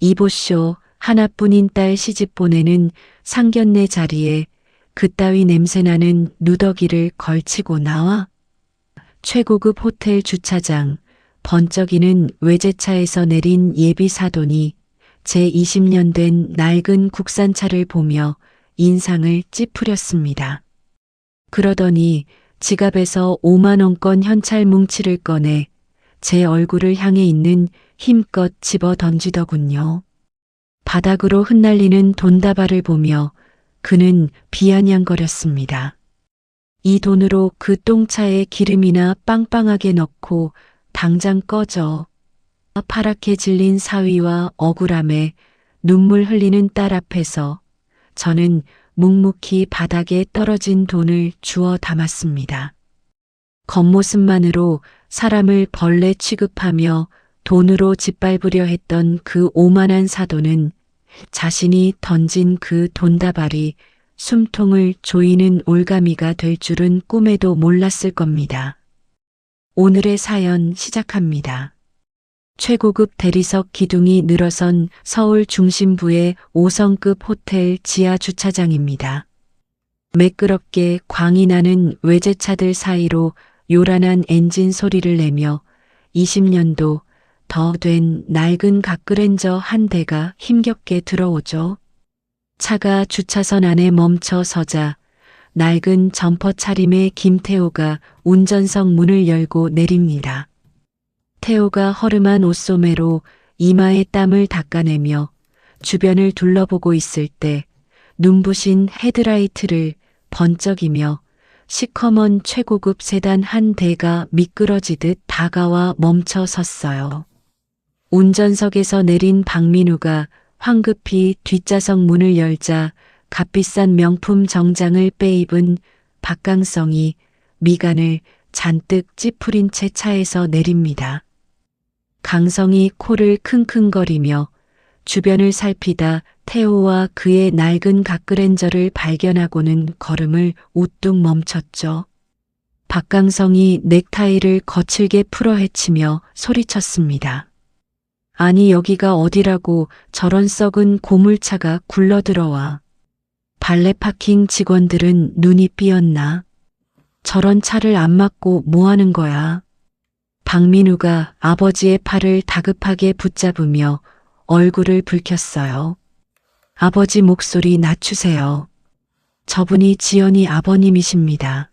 이보쇼, 하나뿐인 딸 시집 보내는 상견례 자리에 그따위 냄새나는 누더기를 걸치고 나와? 최고급 호텔 주차장, 번쩍이는 외제차에서 내린 예비 사돈이 제20년 된 낡은 국산차를 보며 인상을 찌푸렸습니다. 그러더니 지갑에서 5만 원권 현찰 뭉치를 꺼내 제 얼굴을 향해 있는 힘껏 집어 던지더군요. 바닥으로 흩날리는 돈다발을 보며 그는 비아냥거렸습니다. 이 돈으로 그 똥차에 기름이나 빵빵하게 넣고 당장 꺼져. 파랗게 질린 사위와 억울함에 눈물 흘리는 딸 앞에서 저는 묵묵히 바닥에 떨어진 돈을 주워 담았습니다. 겉모습만으로 사람을 벌레 취급하며 돈으로 짓밟으려 했던 그 오만한 사돈은 자신이 던진 그 돈다발이 숨통을 조이는 올가미가 될 줄은 꿈에도 몰랐을 겁니다. 오늘의 사연 시작합니다. 최고급 대리석 기둥이 늘어선 서울 중심부의 5성급 호텔 지하 주차장입니다. 매끄럽게 광이 나는 외제차들 사이로 요란한 엔진 소리를 내며 20년도 더 된 낡은 갓그랜저 한 대가 힘겹게 들어오죠. 차가 주차선 안에 멈춰 서자 낡은 점퍼 차림의 김태호가 운전석 문을 열고 내립니다. 태호가 허름한 옷소매로 이마에 땀을 닦아내며 주변을 둘러보고 있을 때 눈부신 헤드라이트를 번쩍이며 시커먼 최고급 세단 한 대가 미끄러지듯 다가와 멈춰 섰어요. 운전석에서 내린 박민우가 황급히 뒷좌석 문을 열자 값비싼 명품 정장을 빼입은 박강성이 미간을 잔뜩 찌푸린 채 차에서 내립니다. 강성이 코를 킁킁거리며 주변을 살피다 태호와 그의 낡은 갓그랜저를 발견하고는 걸음을 우뚝 멈췄죠. 박강성이 넥타이를 거칠게 풀어 헤치며 소리쳤습니다. 아니 여기가 어디라고 저런 썩은 고물차가 굴러들어와. 발레 파킹 직원들은 눈이 삐었나? 저런 차를 안 막고 뭐 하는 거야? 박민우가 아버지의 팔을 다급하게 붙잡으며 얼굴을 붉혔어요. 아버지 목소리 낮추세요. 저분이 지연이 아버님이십니다.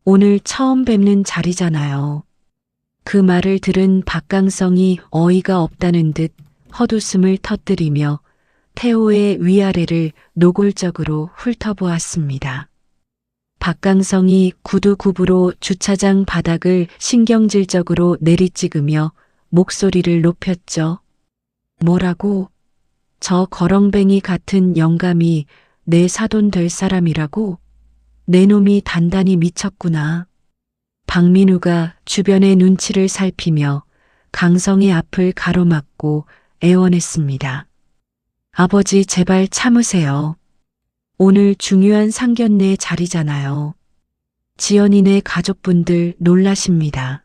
오늘 처음 뵙는 자리잖아요. 그 말을 들은 박강성이 어이가 없다는 듯 헛웃음을 터뜨리며 태호의 위아래를 노골적으로 훑어보았습니다. 박강성이 구두굽으로 주차장 바닥을 신경질적으로 내리찍으며 목소리를 높였죠. 뭐라고? 저 거렁뱅이 같은 영감이 내 사돈 될 사람이라고? 내 놈이 단단히 미쳤구나. 박민우가 주변의 눈치를 살피며 강성의 앞을 가로막고 애원했습니다. 아버지 제발 참으세요. 오늘 중요한 상견례 자리잖아요. 지연이네 가족분들 놀라십니다.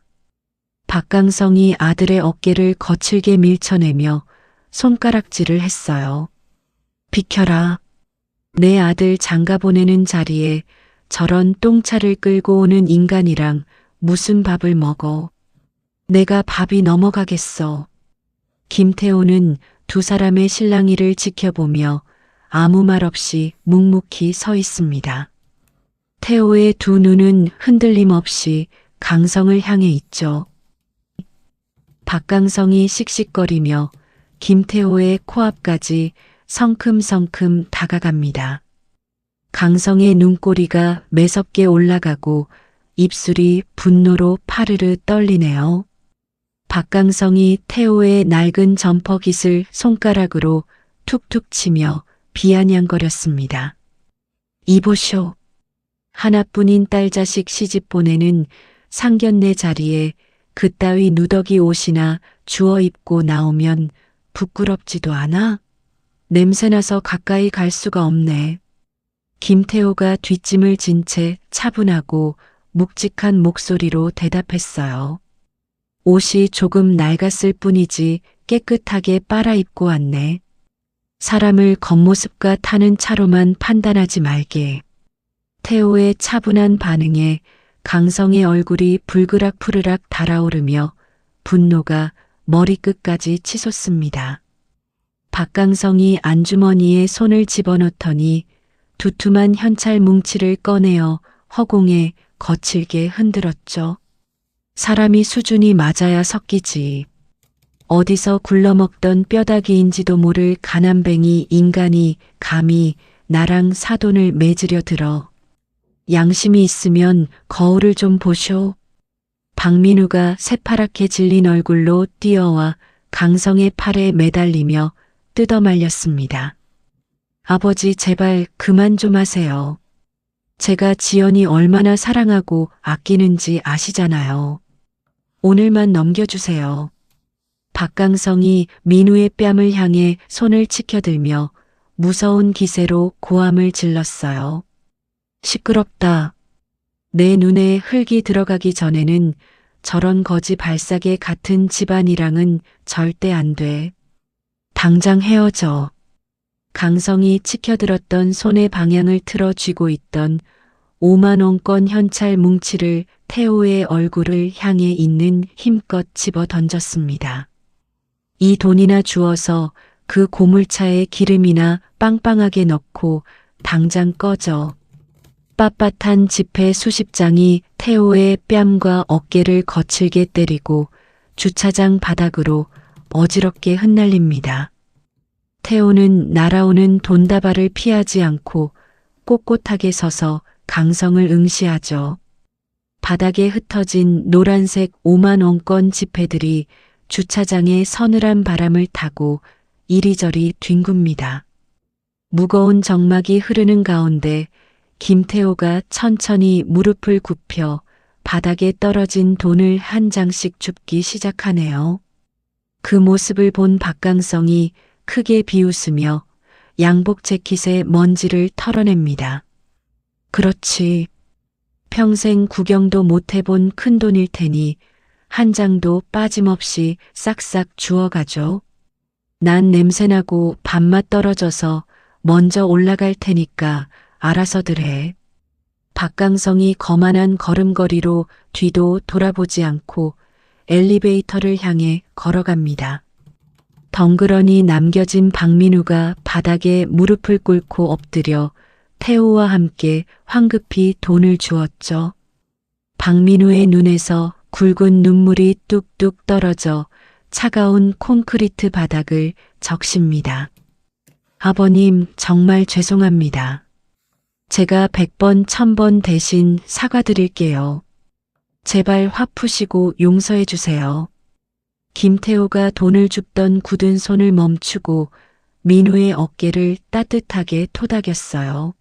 박강성이 아들의 어깨를 거칠게 밀쳐내며 손가락질을 했어요. 비켜라. 내 아들 장가 보내는 자리에 저런 똥차를 끌고 오는 인간이랑 무슨 밥을 먹어. 내가 밥이 넘어가겠어. 김태호는 두 사람의 실랑이를 지켜보며 아무 말 없이 묵묵히 서 있습니다. 태호의 두 눈은 흔들림 없이 강성을 향해 있죠. 박강성이 씩씩거리며 김태호의 코앞까지 성큼성큼 다가갑니다. 강성의 눈꼬리가 매섭게 올라가고 입술이 분노로 파르르 떨리네요. 박강성이 태호의 낡은 점퍼 깃을 손가락으로 툭툭 치며 비아냥거렸습니다. 이보쇼. 하나뿐인 딸자식 시집 보내는 상견례 자리에 그따위 누더기 옷이나 주워 입고 나오면 부끄럽지도 않아? 냄새나서 가까이 갈 수가 없네. 김태호가 뒷짐을 진 채 차분하고 묵직한 목소리로 대답했어요. 옷이 조금 낡았을 뿐이지 깨끗하게 빨아입고 왔네. 사람을 겉모습과 타는 차로만 판단하지 말게. 태호의 차분한 반응에 강성의 얼굴이 불그락푸르락 달아오르며 분노가 머리끝까지 치솟습니다. 박강성이 안주머니에 손을 집어넣더니 두툼한 현찰 뭉치를 꺼내어 허공에 거칠게 흔들었죠. 사람이 수준이 맞아야 섞이지. 어디서 굴러먹던 뼈다귀인지도 모를 가난뱅이 인간이 감히 나랑 사돈을 맺으려 들어. 양심이 있으면 거울을 좀 보쇼. 박민우가 새파랗게 질린 얼굴로 뛰어와 강성의 팔에 매달리며 뜯어말렸습니다. 아버지 제발 그만 좀 하세요. 제가 지연이 얼마나 사랑하고 아끼는지 아시잖아요. 오늘만 넘겨주세요. 박강성이 민우의 뺨을 향해 손을 치켜들며 무서운 기세로 고함을 질렀어요. 시끄럽다. 내 눈에 흙이 들어가기 전에는 저런 거지 발사계 같은 집안이랑은 절대 안 돼. 당장 헤어져. 강성이 치켜들었던 손의 방향을 틀어 쥐고 있던 5만 원권 현찰 뭉치를 태호의 얼굴을 향해 있는 힘껏 집어 던졌습니다. 이 돈이나 주어서 그 고물차에 기름이나 빵빵하게 넣고 당장 꺼져. 빳빳한 지폐 수십 장이 태호의 뺨과 어깨를 거칠게 때리고 주차장 바닥으로 어지럽게 흩날립니다. 태호는 날아오는 돈다발을 피하지 않고 꼿꼿하게 서서 강성을 응시하죠. 바닥에 흩어진 노란색 5만 원권 지폐들이 주차장의 서늘한 바람을 타고 이리저리 뒹굽니다. 무거운 정막이 흐르는 가운데 김태호가 천천히 무릎을 굽혀 바닥에 떨어진 돈을 한 장씩 줍기 시작하네요. 그 모습을 본 박강성이 크게 비웃으며 양복 재킷의 먼지를 털어냅니다. 그렇지. 평생 구경도 못 해본 큰돈일 테니 한 장도 빠짐없이 싹싹 주워가죠. 난 냄새나고 밥맛 떨어져서 먼저 올라갈 테니까 알아서들 해. 박강성이 거만한 걸음걸이로 뒤도 돌아보지 않고 엘리베이터를 향해 걸어갑니다. 덩그러니 남겨진 박민우가 바닥에 무릎을 꿇고 엎드려 태호와 함께 황급히 돈을 주었죠. 박민우의 눈에서 굵은 눈물이 뚝뚝 떨어져 차가운 콘크리트 바닥을 적십니다. 아버님, 정말 죄송합니다. 제가 100번, 1000번 대신 사과드릴게요. 제발 화 푸시고 용서해 주세요. 김태호가 돈을 줍던 굳은 손을 멈추고 민우의 어깨를 따뜻하게 토닥였어요.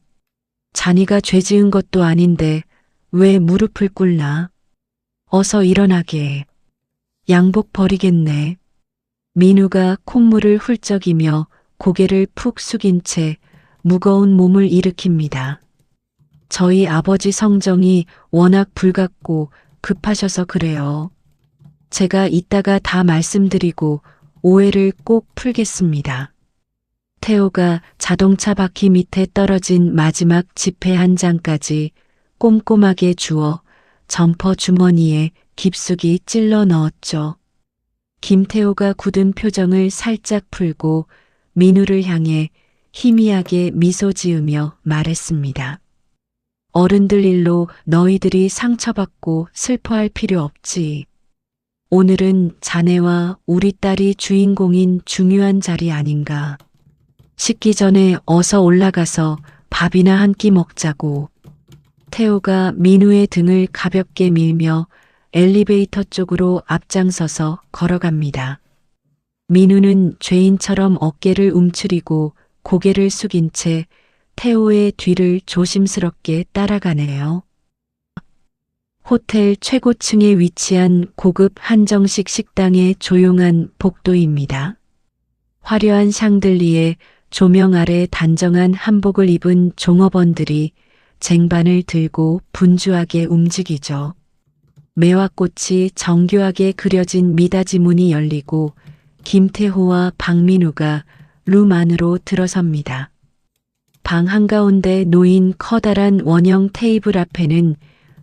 자네가 죄 지은 것도 아닌데 왜 무릎을 꿇나? 어서 일어나게. 양복 버리겠네. 민우가 콧물을 훌쩍이며 고개를 푹 숙인 채 무거운 몸을 일으킵니다. 저희 아버지 성정이 워낙 불같고 급하셔서 그래요. 제가 이따가 다 말씀드리고 오해를 꼭 풀겠습니다. 태호가 자동차 바퀴 밑에 떨어진 마지막 지폐 한 장까지 꼼꼼하게 주워 점퍼 주머니에 깊숙이 찔러 넣었죠. 김태호가 굳은 표정을 살짝 풀고 민우를 향해 희미하게 미소 지으며 말했습니다. 어른들 일로 너희들이 상처받고 슬퍼할 필요 없지. 오늘은 자네와 우리 딸이 주인공인 중요한 자리 아닌가. 식기 전에 어서 올라가서 밥이나 한 끼 먹자고. 태호가 민우의 등을 가볍게 밀며 엘리베이터 쪽으로 앞장서서 걸어갑니다. 민우는 죄인처럼 어깨를 움츠리고 고개를 숙인 채 태호의 뒤를 조심스럽게 따라가네요. 호텔 최고층에 위치한 고급 한정식 식당의 조용한 복도입니다. 화려한 샹들리에 조명 아래 단정한 한복을 입은 종업원들이 쟁반을 들고 분주하게 움직이죠. 매화꽃이 정교하게 그려진 미닫이 문이 열리고 김태호와 박민우가 룸 안으로 들어섭니다. 방 한가운데 놓인 커다란 원형 테이블 앞에는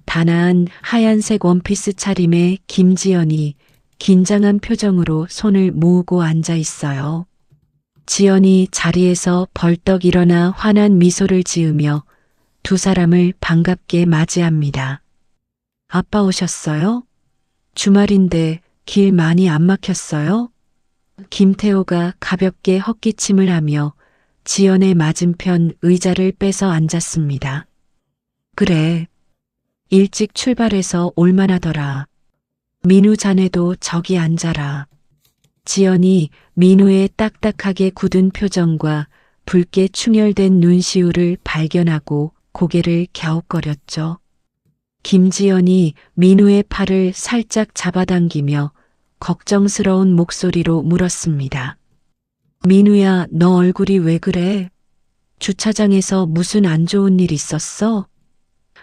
단아한 하얀색 원피스 차림의 김지연이 긴장한 표정으로 손을 모으고 앉아 있어요. 지연이 자리에서 벌떡 일어나 환한 미소를 지으며 두 사람을 반갑게 맞이합니다. 아빠 오셨어요? 주말인데 길 많이 안 막혔어요? 김태호가 가볍게 헛기침을 하며 지연의 맞은편 의자를 빼서 앉았습니다. 그래. 일찍 출발해서 올만하더라. 민우 자네도 저기 앉아라. 지연이 민우의 딱딱하게 굳은 표정과 붉게 충혈된 눈시울을 발견하고 고개를 갸웃거렸죠. 김지연이 민우의 팔을 살짝 잡아당기며 걱정스러운 목소리로 물었습니다. 민우야, 너 얼굴이 왜 그래? 주차장에서 무슨 안 좋은 일 있었어?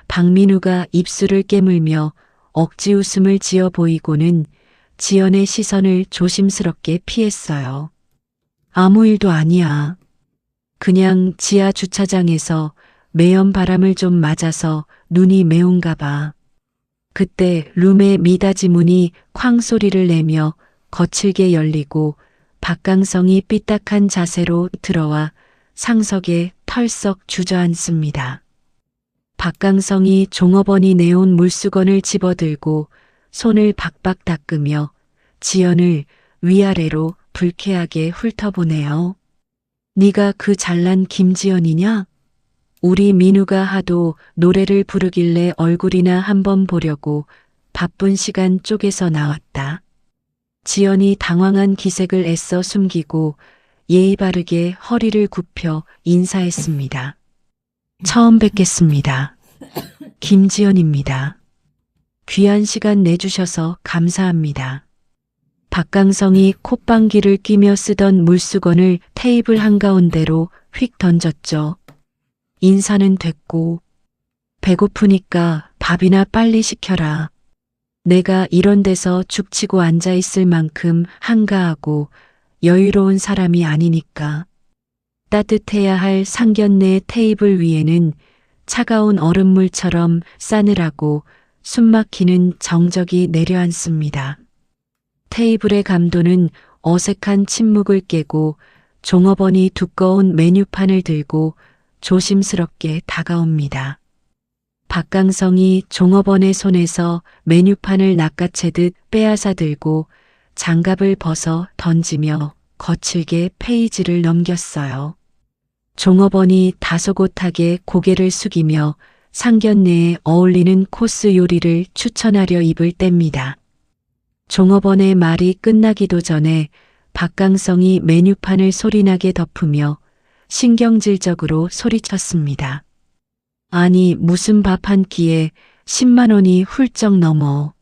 박민우가 입술을 깨물며 억지 웃음을 지어 보이고는 지연의 시선을 조심스럽게 피했어요. 아무 일도 아니야. 그냥 지하 주차장에서 매연 바람을 좀 맞아서 눈이 매운가 봐. 그때 룸의 미닫이 문이 쾅 소리를 내며 거칠게 열리고 박강성이 삐딱한 자세로 들어와 상석에 털썩 주저앉습니다. 박강성이 종업원이 내온 물수건을 집어들고 손을 박박 닦으며 지연을 위아래로 불쾌하게 훑어보네요. 네가 그 잘난 김지연이냐? 우리 민우가 하도 노래를 부르길래 얼굴이나 한번 보려고 바쁜 시간 쪼개서 나왔다. 지연이 당황한 기색을 애써 숨기고 예의 바르게 허리를 굽혀 인사했습니다. 처음 뵙겠습니다. 김지연입니다. 귀한 시간 내주셔서 감사합니다. 박강성이 콧방귀를 뀌며 쓰던 물수건을 테이블 한가운데로 휙 던졌죠. 인사는 됐고 배고프니까 밥이나 빨리 시켜라. 내가 이런 데서 죽치고 앉아 있을 만큼 한가하고 여유로운 사람이 아니니까. 따뜻해야 할 상견례 테이블 위에는 차가운 얼음물처럼 싸늘하고 숨막히는 정적이 내려앉습니다. 테이블의 감도는 어색한 침묵을 깨고 종업원이 두꺼운 메뉴판을 들고 조심스럽게 다가옵니다. 박강성이 종업원의 손에서 메뉴판을 낚아채듯 빼앗아 들고 장갑을 벗어 던지며 거칠게 페이지를 넘겼어요. 종업원이 다소곳하게 고개를 숙이며 상견례에 어울리는 코스 요리를 추천하려 입을 뗍니다. 종업원의 말이 끝나기도 전에 박강성이 메뉴판을 소리나게 덮으며 신경질적으로 소리쳤습니다. 아니 무슨 밥 한 끼에 10만 원이 훌쩍 넘어.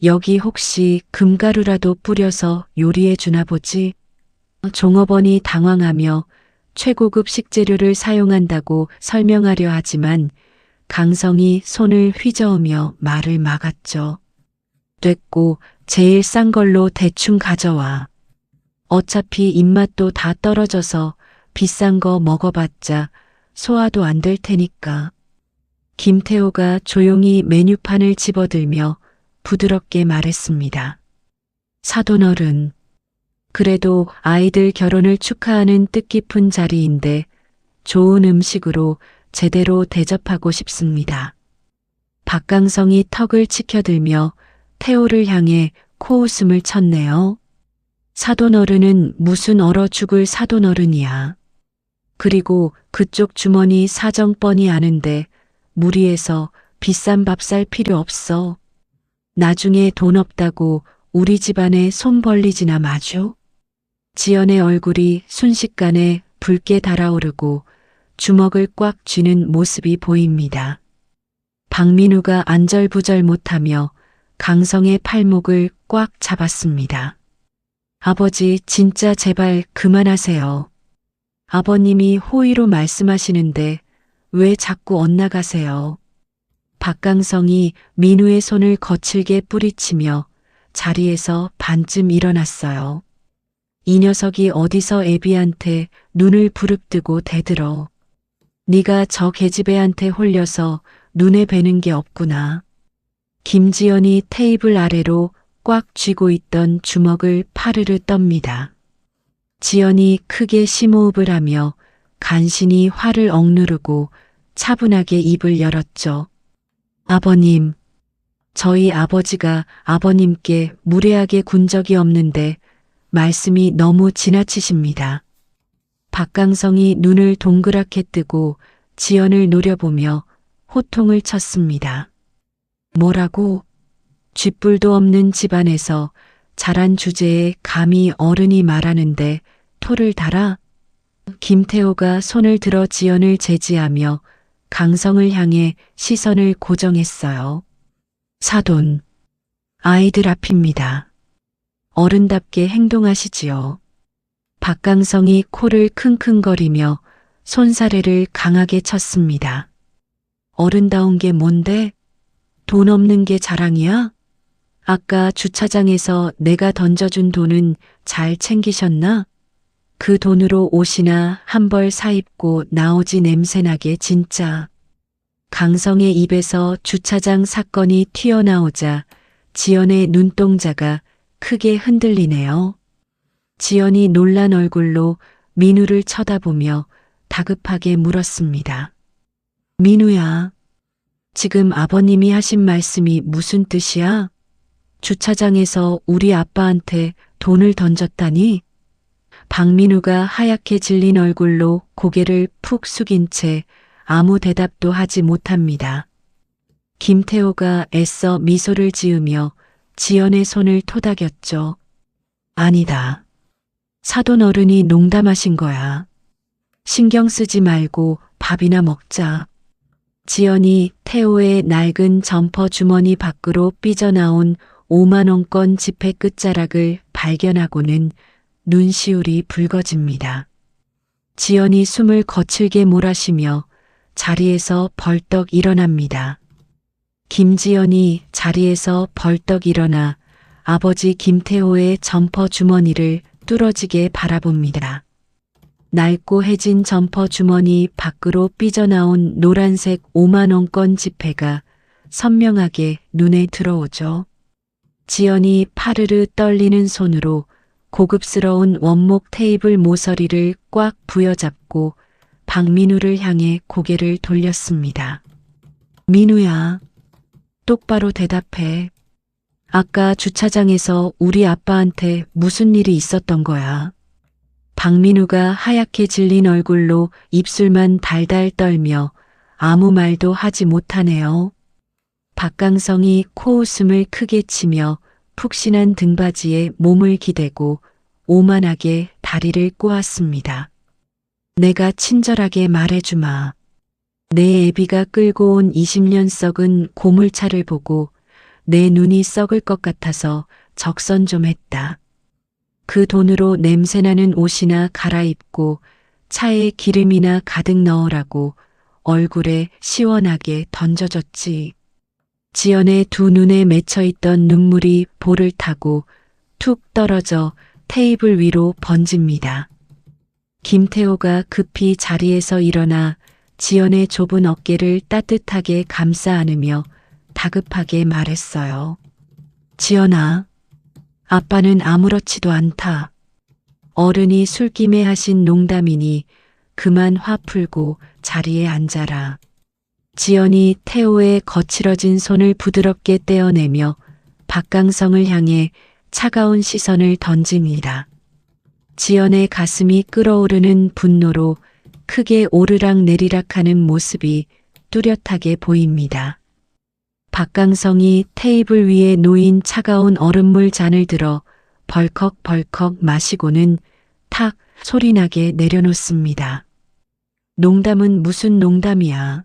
여기 혹시 금가루라도 뿌려서 요리해 주나 보지? 종업원이 당황하며 최고급 식재료를 사용한다고 설명하려 하지만 강성이 손을 휘저으며 말을 막았죠. 됐고 제일 싼 걸로 대충 가져와. 어차피 입맛도 다 떨어져서 비싼 거 먹어봤자 소화도 안 될 테니까. 김태호가 조용히 메뉴판을 집어들며 부드럽게 말했습니다. 사돈어른, 그래도 아이들 결혼을 축하하는 뜻깊은 자리인데 좋은 음식으로 제대로 대접하고 싶습니다. 박강성이 턱을 치켜들며 태호를 향해 코웃음을 쳤네요. 사돈어른은 무슨 얼어 죽을 사돈어른이야. 그리고 그쪽 주머니 사정 뻔히 아는데 무리해서 비싼 밥 살 필요 없어. 나중에 돈 없다고 우리 집안에 손 벌리지나 마죠. 지연의 얼굴이 순식간에 붉게 달아오르고 주먹을 꽉 쥐는 모습이 보입니다. 박민우가 안절부절 못하며 강성의 팔목을 꽉 잡았습니다. 아버지 진짜 제발 그만하세요. 아버님이 호의로 말씀하시는데 왜 자꾸 엇나가세요? 박강성이 민우의 손을 거칠게 뿌리치며 자리에서 반쯤 일어났어요. 이 녀석이 어디서 애비한테 눈을 부릅뜨고 대들어. 네가 저 계집애한테 홀려서 눈에 뵈는 게 없구나. 김지연이 테이블 아래로 꽉 쥐고 있던 주먹을 파르르 떱니다. 지연이 크게 심호흡을 하며 간신히 화를 억누르고 차분하게 입을 열었죠. 아버님, 저희 아버지가 아버님께 무례하게 군 적이 없는데 말씀이 너무 지나치십니다. 박강성이 눈을 동그랗게 뜨고 지연을 노려보며 호통을 쳤습니다. 뭐라고? 쥐뿔도 없는 집안에서 자란 주제에 감히 어른이 말하는데 토를 달아? 김태호가 손을 들어 지연을 제지하며 강성을 향해 시선을 고정했어요. 사돈, 아이들 앞입니다. 어른답게 행동하시지요. 박강성이 코를 킁킁거리며 손사래를 강하게 쳤습니다. 어른다운 게 뭔데? 돈 없는 게 자랑이야? 아까 주차장에서 내가 던져준 돈은 잘 챙기셨나? 그 돈으로 옷이나 한 벌 사입고 나오지 냄새나게 진짜. 강성의 입에서 주차장 사건이 튀어나오자 지연의 눈동자가 크게 흔들리네요. 지연이 놀란 얼굴로 민우를 쳐다보며 다급하게 물었습니다. 민우야, 지금 아버님이 하신 말씀이 무슨 뜻이야? 주차장에서 우리 아빠한테 돈을 던졌다니? 박민우가 하얗게 질린 얼굴로 고개를 푹 숙인 채 아무 대답도 하지 못합니다. 김태호가 애써 미소를 지으며 지연의 손을 토닥였죠. 아니다. 사돈 어른이 농담하신 거야. 신경 쓰지 말고 밥이나 먹자. 지연이 태호의 낡은 점퍼 주머니 밖으로 삐져나온 5만 원권 지폐 끝자락을 발견하고는 눈시울이 붉어집니다. 지연이 숨을 거칠게 몰아쉬며 자리에서 벌떡 일어납니다. 김지연이 자리에서 벌떡 일어나 아버지 김태호의 점퍼 주머니를 뚫어지게 바라봅니다. 낡고 해진 점퍼 주머니 밖으로 삐져나온 노란색 5만 원권 지폐가 선명하게 눈에 들어오죠. 지연이 파르르 떨리는 손으로 고급스러운 원목 테이블 모서리를 꽉 부여잡고 박민우를 향해 고개를 돌렸습니다. 민우야, 똑바로 대답해. 아까 주차장에서 우리 아빠한테 무슨 일이 있었던 거야? 박민우가 하얗게 질린 얼굴로 입술만 달달 떨며 아무 말도 하지 못하네요. 박강성이 코웃음을 크게 치며 푹신한 등받이에 몸을 기대고 오만하게 다리를 꼬았습니다. 내가 친절하게 말해주마. 내 애비가 끌고 온 20년 썩은 고물차를 보고 내 눈이 썩을 것 같아서 적선 좀 했다. 그 돈으로 냄새나는 옷이나 갈아입고 차에 기름이나 가득 넣으라고 얼굴에 시원하게 던져줬지. 지연의 두 눈에 맺혀있던 눈물이 볼을 타고 툭 떨어져 테이블 위로 번집니다. 김태호가 급히 자리에서 일어나 지연의 좁은 어깨를 따뜻하게 감싸 안으며 다급하게 말했어요. 지연아, 아빠는 아무렇지도 않다. 어른이 술김에 하신 농담이니 그만 화 풀고 자리에 앉아라. 지연이 태호의 거칠어진 손을 부드럽게 떼어내며 박강성을 향해 차가운 시선을 던집니다. 지연의 가슴이 끓어오르는 분노로 크게 오르락 내리락하는 모습이 뚜렷하게 보입니다. 박강성이 테이블 위에 놓인 차가운 얼음물 잔을 들어 벌컥벌컥 마시고는 탁 소리나게 내려놓습니다. 농담은 무슨 농담이야.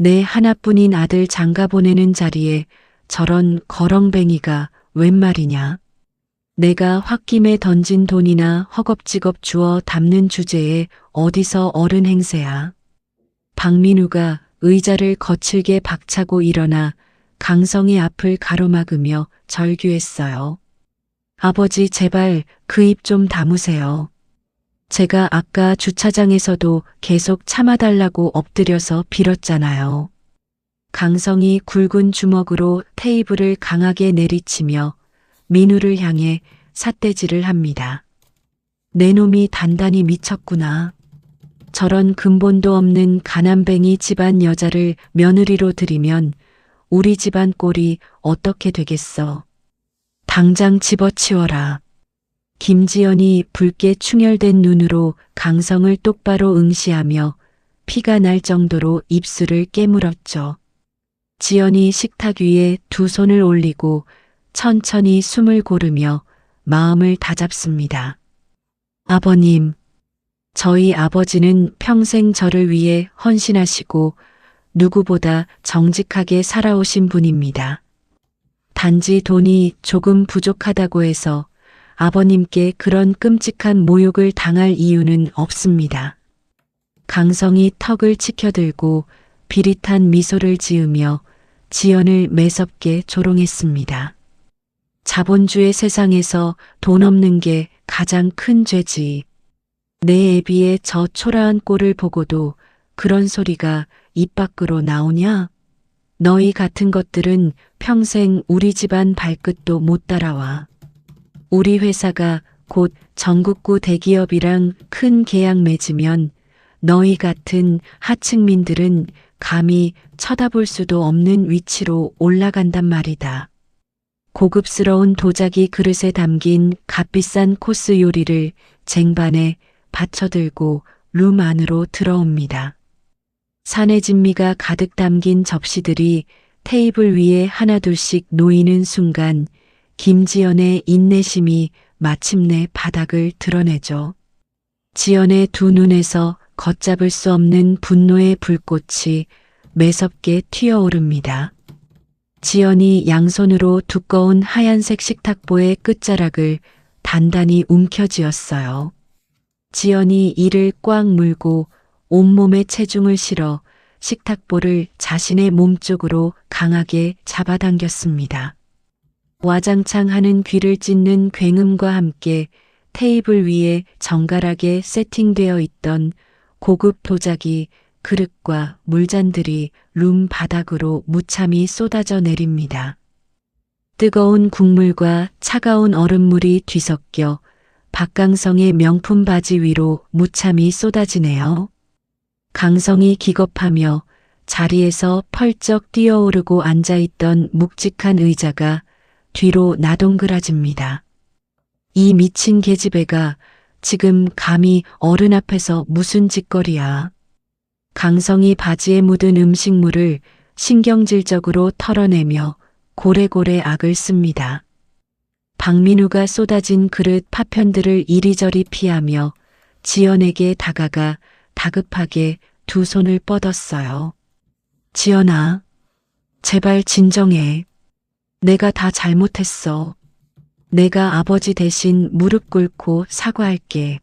내 하나뿐인 아들 장가 보내는 자리에 저런 거렁뱅이가 웬 말이냐. 내가 홧김에 던진 돈이나 허겁지겁 주워 담는 주제에 어디서 어른 행세야. 박민우가 의자를 거칠게 박차고 일어나 강성의 앞을 가로막으며 절규했어요. 아버지 제발 그 입 좀 다무세요. 제가 아까 주차장에서도 계속 참아달라고 엎드려서 빌었잖아요. 강성이 굵은 주먹으로 테이블을 강하게 내리치며 민우를 향해 삿대질을 합니다. 내 놈이 단단히 미쳤구나. 저런 근본도 없는 가난뱅이 집안 여자를 며느리로 들이면 우리 집안 꼴이 어떻게 되겠어. 당장 집어치워라. 김지연이 붉게 충혈된 눈으로 강성을 똑바로 응시하며 피가 날 정도로 입술을 깨물었죠. 지연이 식탁 위에 두 손을 올리고 천천히 숨을 고르며 마음을 다잡습니다. 아버님, 저희 아버지는 평생 저를 위해 헌신하시고 누구보다 정직하게 살아오신 분입니다. 단지 돈이 조금 부족하다고 해서 아버님께 그런 끔찍한 모욕을 당할 이유는 없습니다. 강성이 턱을 치켜들고 비릿한 미소를 지으며 지연을 매섭게 조롱했습니다. 자본주의 세상에서 돈 없는 게 가장 큰 죄지. 내 애비의 저 초라한 꼴을 보고도 그런 소리가 입 밖으로 나오냐? 너희 같은 것들은 평생 우리 집안 발끝도 못 따라와. 우리 회사가 곧 전국구 대기업이랑 큰 계약 맺으면 너희 같은 하층민들은 감히 쳐다볼 수도 없는 위치로 올라간단 말이다. 고급스러운 도자기 그릇에 담긴 값비싼 코스 요리를 쟁반에 받쳐들고 룸 안으로 들어옵니다. 사내 진미가 가득 담긴 접시들이 테이블 위에 하나둘씩 놓이는 순간 김지연의 인내심이 마침내 바닥을 드러내죠. 지연의 두 눈에서 걷잡을 수 없는 분노의 불꽃이 매섭게 튀어오릅니다. 지연이 양손으로 두꺼운 하얀색 식탁보의 끝자락을 단단히 움켜쥐었어요. 지연이 이를 꽉 물고 온몸에 체중을 실어 식탁보를 자신의 몸쪽으로 강하게 잡아당겼습니다. 와장창 하는 귀를 찢는 굉음과 함께 테이블 위에 정갈하게 세팅되어 있던 고급 도자기 그릇과 물잔들이 룸 바닥으로 무참히 쏟아져 내립니다. 뜨거운 국물과 차가운 얼음물이 뒤섞여 박강성의 명품 바지 위로 무참히 쏟아지네요. 강성이 기겁하며 자리에서 펄쩍 뛰어오르고 앉아있던 묵직한 의자가 뒤로 나동그라집니다. 이 미친 계집애가 지금 감히 어른 앞에서 무슨 짓거리야. 강성이 바지에 묻은 음식물을 신경질적으로 털어내며 고래고래 악을 씁니다. 박민우가 쏟아진 그릇 파편들을 이리저리 피하며 지연에게 다가가 다급하게 두 손을 뻗었어요. 지연아, 제발 진정해. 내가 다 잘못했어. 내가 아버지 대신 무릎 꿇고 사과할게.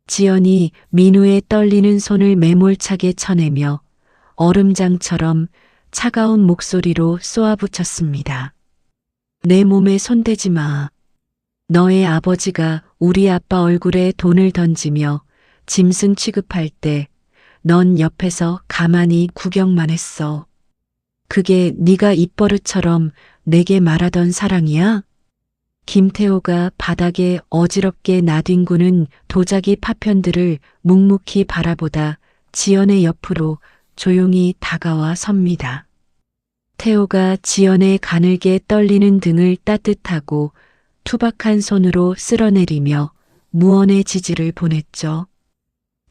지연이 민우의 떨리는 손을 매몰차게 쳐내며 얼음장처럼 차가운 목소리로 쏘아붙였습니다. 내 몸에 손대지 마. 너의 아버지가 우리 아빠 얼굴에 돈을 던지며 짐승 취급할 때 넌 옆에서 가만히 구경만 했어. 그게 네가 입버릇처럼 내게 말하던 사랑이야? 김태호가 바닥에 어지럽게 나뒹구는 도자기 파편들을 묵묵히 바라보다 지연의 옆으로 조용히 다가와 섭니다. 태호가 지연의 가늘게 떨리는 등을 따뜻하고 투박한 손으로 쓸어내리며 무언의 지지를 보냈죠.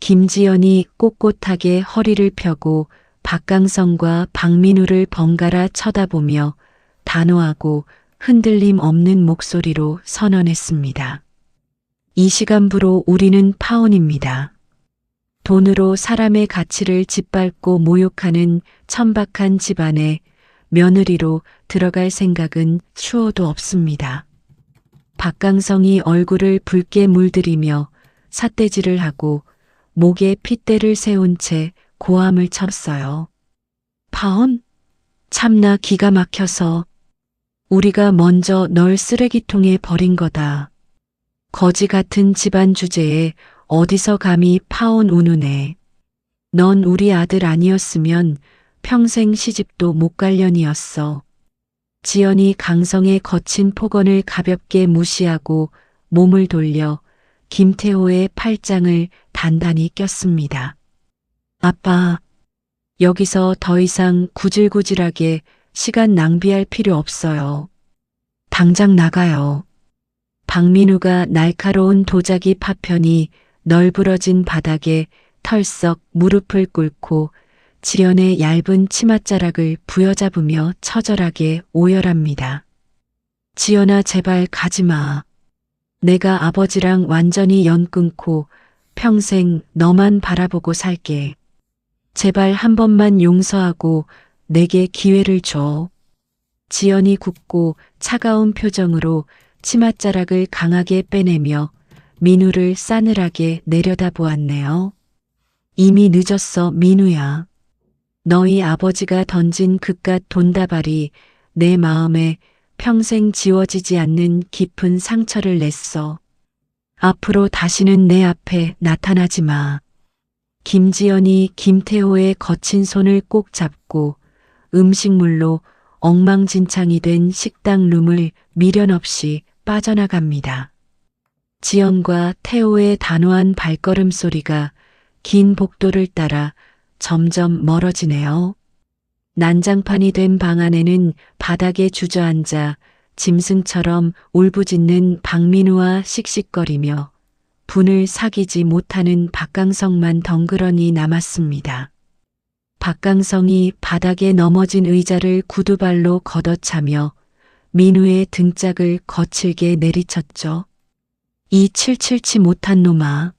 김지연이 꼿꼿하게 허리를 펴고 박강성과 박민우를 번갈아 쳐다보며 단호하고 흔들림 없는 목소리로 선언했습니다. 이 시간부로 우리는 파혼입니다. 돈으로 사람의 가치를 짓밟고 모욕하는 천박한 집안에 며느리로 들어갈 생각은 추호도 없습니다. 박강성이 얼굴을 붉게 물들이며 삿대질을 하고 목에 핏대를 세운 채 고함을 쳤어요. 파혼? 참나 기가 막혀서. 우리가 먼저 널 쓰레기통에 버린 거다. 거지 같은 집안 주제에 어디서 감히 파혼 우는애. 넌 우리 아들 아니었으면 평생 시집도 못 갈 년이었어. 지연이 강성의 거친 폭언을 가볍게 무시하고 몸을 돌려 김태호의 팔짱을 단단히 꼈습니다. 아빠, 여기서 더 이상 구질구질하게 시간 낭비할 필요 없어요. 당장 나가요. 박민우가 날카로운 도자기 파편이 널브러진 바닥에 털썩 무릎을 꿇고 지연의 얇은 치맛자락을 부여잡으며 처절하게 오열합니다. 지연아, 제발 가지마. 내가 아버지랑 완전히 연 끊고 평생 너만 바라보고 살게. 제발 한 번만 용서하고 내게 기회를 줘. 지연이 굳고 차가운 표정으로 치맛자락을 강하게 빼내며 민우를 싸늘하게 내려다보았네요. 이미 늦었어, 민우야. 너희 아버지가 던진 그깟 돈다발이 내 마음에 평생 지워지지 않는 깊은 상처를 냈어. 앞으로 다시는 내 앞에 나타나지 마. 김지연이 김태호의 거친 손을 꼭 잡고 음식물로 엉망진창이 된 식당 룸을 미련 없이 빠져나갑니다. 지연과 태호의 단호한 발걸음 소리가 긴 복도를 따라 점점 멀어지네요. 난장판이 된 방 안에는 바닥에 주저앉아 짐승처럼 울부짖는 박민우와 씩씩거리며 분을 사귀지 못하는 박강성만 덩그러니 남았습니다. 박강성이 바닥에 넘어진 의자를 구두발로 걷어차며 민우의 등짝을 거칠게 내리쳤죠. 이 칠칠치 못한 놈아.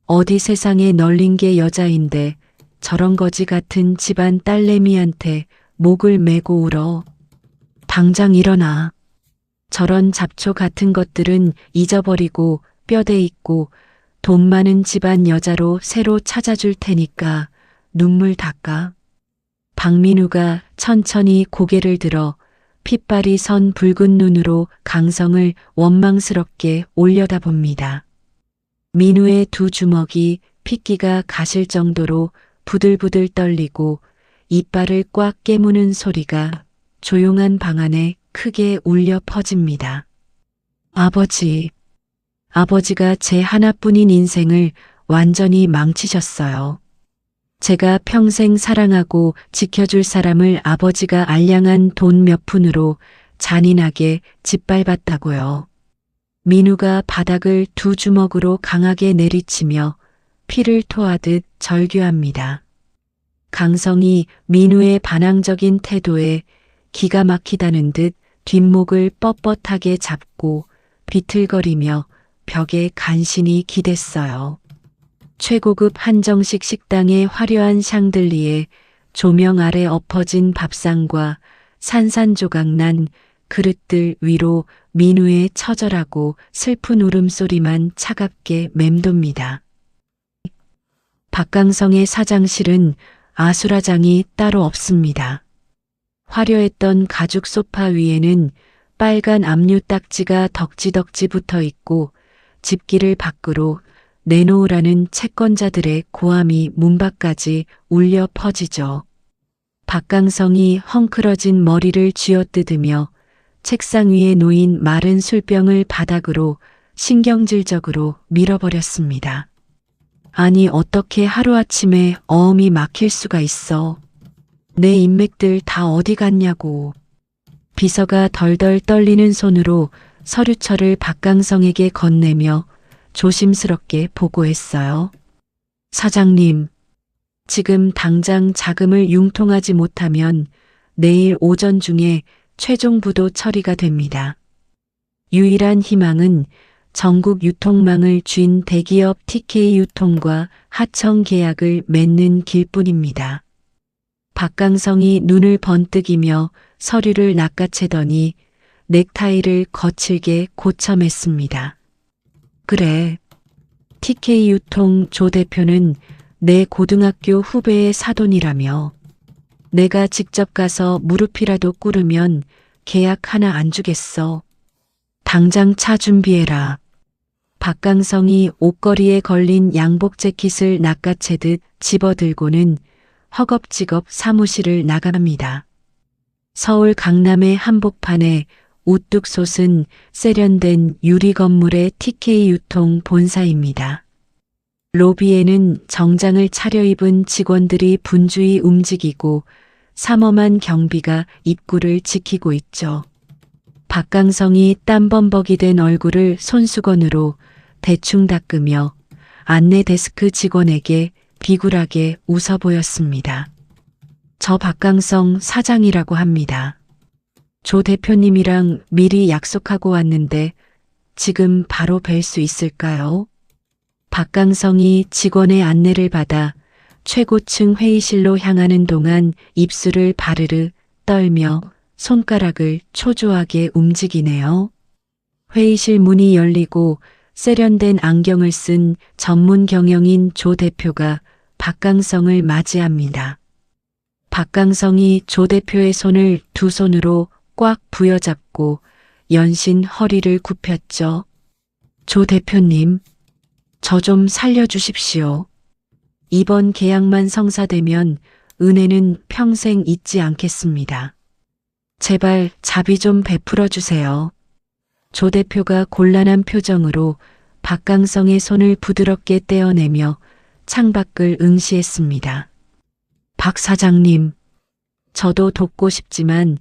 어디 세상에 널린 게 여자인데 저런 거지 같은 집안 딸내미한테 목을 메고 울어. 당장 일어나. 저런 잡초 같은 것들은 잊어버리고 뼈대 있고 돈 많은 집안 여자로 새로 찾아줄 테니까 눈물 닦아. 박민우가 천천히 고개를 들어 핏발이 선 붉은 눈으로 강성을 원망스럽게 올려다봅니다. 민우의 두 주먹이 핏기가 가실 정도로 부들부들 떨리고 이빨을 꽉 깨무는 소리가 조용한 방 안에 크게 울려 퍼집니다. 아버지, 아버지가 제 하나뿐인 인생을 완전히 망치셨어요. 제가 평생 사랑하고 지켜줄 사람을 아버지가 알량한 돈 몇 푼으로 잔인하게 짓밟았다고요. 민우가 바닥을 두 주먹으로 강하게 내리치며 피를 토하듯 절규합니다. 강성이 민우의 반항적인 태도에 기가 막히다는 듯 뒷목을 뻣뻣하게 잡고 비틀거리며 벽에 간신히 기댔어요. 최고급 한정식 식당의 화려한 샹들리에 조명 아래 엎어진 밥상과 산산조각난 그릇들 위로 민우의 처절하고 슬픈 울음소리만 차갑게 맴돕니다. 박강성의 사장실은 아수라장이 따로 없습니다. 화려했던 가죽 소파 위에는 빨간 압류 딱지가 덕지덕지 붙어 있고 집기를 밖으로 내놓으라는 채권자들의 고함이 문밖까지 울려 퍼지죠. 박강성이 헝클어진 머리를 쥐어뜯으며 책상 위에 놓인 마른 술병을 바닥으로 신경질적으로 밀어버렸습니다. 아니, 어떻게 하루아침에 어음이 막힐 수가 있어. 내 인맥들 다 어디 갔냐고. 비서가 덜덜 떨리는 손으로 서류철을 박강성에게 건네며 조심스럽게 보고했어요. 사장님, 지금 당장 자금을 융통하지 못하면 내일 오전 중에 최종 부도 처리가 됩니다. 유일한 희망은 전국 유통망을 쥔 대기업 TK 유통과 하청 계약을 맺는 길뿐입니다. 박강성이 눈을 번뜩이며 서류를 낚아채더니 넥타이를 거칠게 고쳐맸습니다. 그래, TK 유통 조 대표는 내 고등학교 후배의 사돈이라며 내가 직접 가서 무릎이라도 꿇으면 계약 하나 안 주겠어. 당장 차 준비해라. 박강성이 옷걸이에 걸린 양복 재킷을 낚아채듯 집어들고는 허겁지겁 사무실을 나갑니다. 서울 강남의 한복판에 우뚝 솟은 세련된 유리 건물의 TK 유통 본사입니다. 로비에는 정장을 차려입은 직원들이 분주히 움직이고 삼엄한 경비가 입구를 지키고 있죠. 박강성이 땀범벅이 된 얼굴을 손수건으로 대충 닦으며 안내 데스크 직원에게 비굴하게 웃어 보였습니다. 저 박강성 사장이라고 합니다. 조 대표님이랑 미리 약속하고 왔는데 지금 바로 뵐 수 있을까요? 박강성이 직원의 안내를 받아 최고층 회의실로 향하는 동안 입술을 바르르 떨며 손가락을 초조하게 움직이네요. 회의실 문이 열리고 세련된 안경을 쓴 전문 경영인 조 대표가 박강성을 맞이합니다. 박강성이 조 대표의 손을 두 손으로 꽉 부여잡고 연신 허리를 굽혔죠. 조 대표님, 저 좀 살려주십시오. 이번 계약만 성사되면 은혜는 평생 잊지 않겠습니다. 제발 자비 좀 베풀어 주세요. 조 대표가 곤란한 표정으로 박강성의 손을 부드럽게 떼어내며 창밖을 응시했습니다. 박 사장님, 저도 돕고 싶지만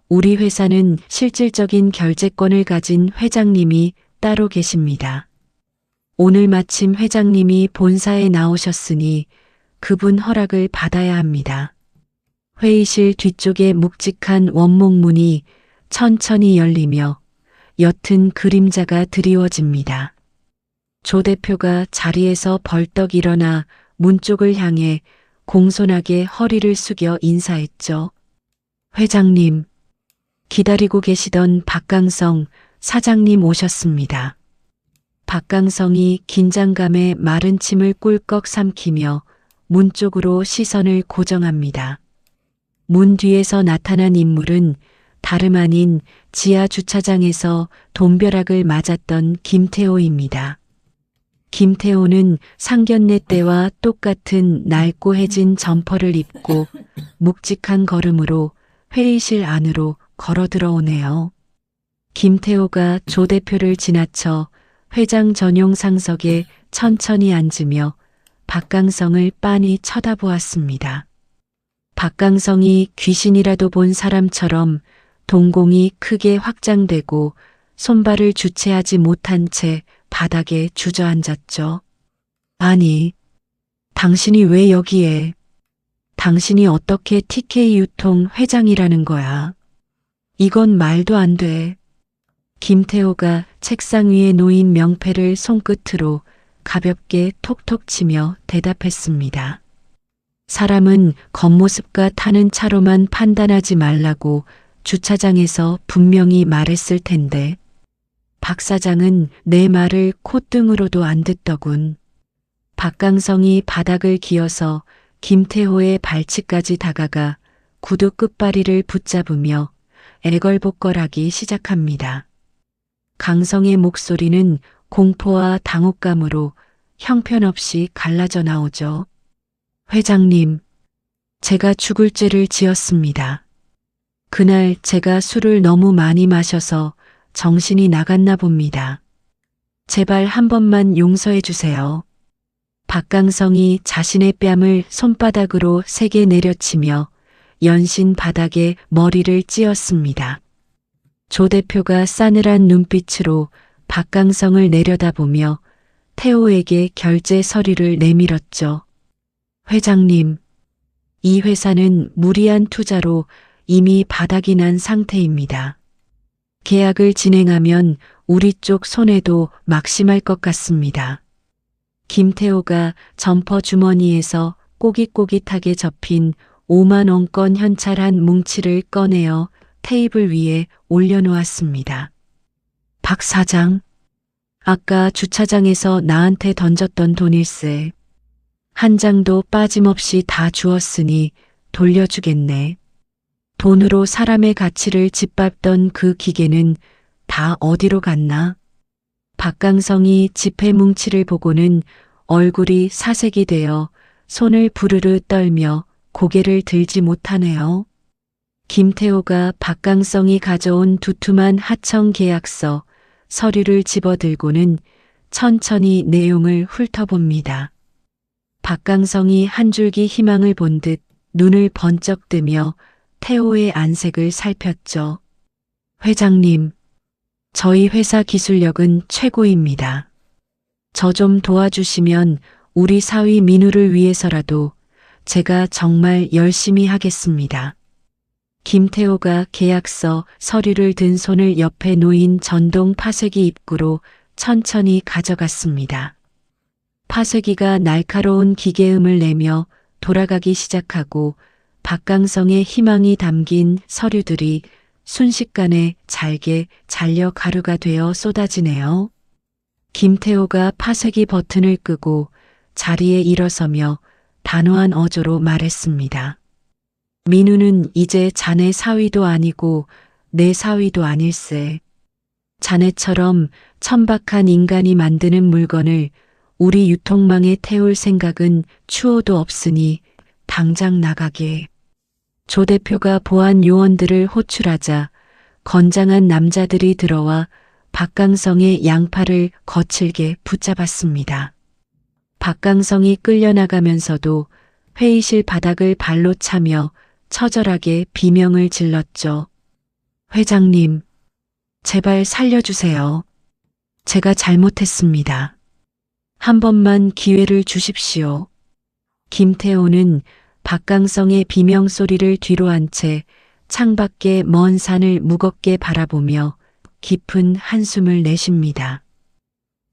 우리 회사는 실질적인 결재권을 가진 회장님이 따로 계십니다. 오늘 마침 회장님이 본사에 나오셨으니 그분 허락을 받아야 합니다. 회의실 뒤쪽에 묵직한 원목문이 천천히 열리며 옅은 그림자가 드리워집니다. 조 대표가 자리에서 벌떡 일어나 문 쪽을 향해 공손하게 허리를 숙여 인사했죠. 회장님, 기다리고 계시던 박강성 사장님 오셨습니다. 박강성이 긴장감에 마른 침을 꿀꺽 삼키며 문 쪽으로 시선을 고정합니다. 문 뒤에서 나타난 인물은 다름 아닌 지하 주차장에서 돈벼락을 맞았던 김태호입니다. 김태호는 상견례 때와 똑같은 낡고해진 점퍼를 입고 묵직한 걸음으로 회의실 안으로 걸어 들어오네요. 김태호가 조 대표를 지나쳐 회장 전용 상석에 천천히 앉으며 박강성을 빤히 쳐다보았습니다. 박강성이 귀신이라도 본 사람처럼 동공이 크게 확장되고 손발을 주체하지 못한 채 바닥에 주저앉았죠. 아니, 당신이 왜 여기에? 당신이 어떻게 TK 유통 회장이라는 거야? 이건 말도 안 돼. 김태호가 책상 위에 놓인 명패를 손끝으로 가볍게 톡톡 치며 대답했습니다. 사람은 겉모습과 타는 차로만 판단하지 말라고 주차장에서 분명히 말했을 텐데 박 사장은 내 말을 콧등으로도 안 듣더군. 박강성이 바닥을 기어서 김태호의 발치까지 다가가 구두 끝바리를 붙잡으며 애걸복걸하기 시작합니다. 강성의 목소리는 공포와 당혹감으로 형편없이 갈라져 나오죠. 회장님, 제가 죽을 죄를 지었습니다. 그날 제가 술을 너무 많이 마셔서 정신이 나갔나 봅니다. 제발 한 번만 용서해 주세요. 박강성이 자신의 뺨을 손바닥으로 세게 내려치며 연신 바닥에 머리를 찧었습니다. 조 대표가 싸늘한 눈빛으로 박강성을 내려다보며 태호에게 결제 서류를 내밀었죠. 회장님, 이 회사는 무리한 투자로 이미 바닥이 난 상태입니다. 계약을 진행하면 우리 쪽 손해도 막심할 것 같습니다. 김태호가 점퍼 주머니에서 꼬깃꼬깃하게 접힌 5만 원권 현찰한 뭉치를 꺼내어 테이블 위에 올려놓았습니다. 박 사장, 아까 주차장에서 나한테 던졌던 돈일세. 한 장도 빠짐없이 다 주었으니 돌려주겠네. 돈으로 사람의 가치를 짓밟던 그 기계는 다 어디로 갔나? 박강성이 지폐 뭉치를 보고는 얼굴이 사색이 되어 손을 부르르 떨며 고개를 들지 못하네요. 김태호가 박강성이 가져온 두툼한 하청 계약서, 서류를 집어들고는 천천히 내용을 훑어봅니다. 박강성이 한 줄기 희망을 본 듯 눈을 번쩍 뜨며 태호의 안색을 살폈죠. 회장님, 저희 회사 기술력은 최고입니다. 저 좀 도와주시면 우리 사위 민우를 위해서라도 제가 정말 열심히 하겠습니다. 김태호가 계약서 서류를 든 손을 옆에 놓인 전동 파쇄기 입구로 천천히 가져갔습니다. 파쇄기가 날카로운 기계음을 내며 돌아가기 시작하고 박강성의 희망이 담긴 서류들이 순식간에 잘게 잘려 가루가 되어 쏟아지네요. 김태호가 파쇄기 버튼을 끄고 자리에 일어서며 단호한 어조로 말했습니다. 민우는 이제 자네 사위도 아니고 내 사위도 아닐세. 자네처럼 천박한 인간이 만드는 물건을 우리 유통망에 태울 생각은 추호도 없으니 당장 나가게. 조 대표가 보안 요원들을 호출하자 건장한 남자들이 들어와 박강성의 양팔을 거칠게 붙잡았습니다. 박강성이 끌려나가면서도 회의실 바닥을 발로 차며 처절하게 비명을 질렀죠. 회장님, 제발 살려주세요. 제가 잘못했습니다. 한 번만 기회를 주십시오. 김태호는 박강성의 비명 소리를 뒤로 한 채 창밖의 먼 산을 무겁게 바라보며 깊은 한숨을 내쉽니다.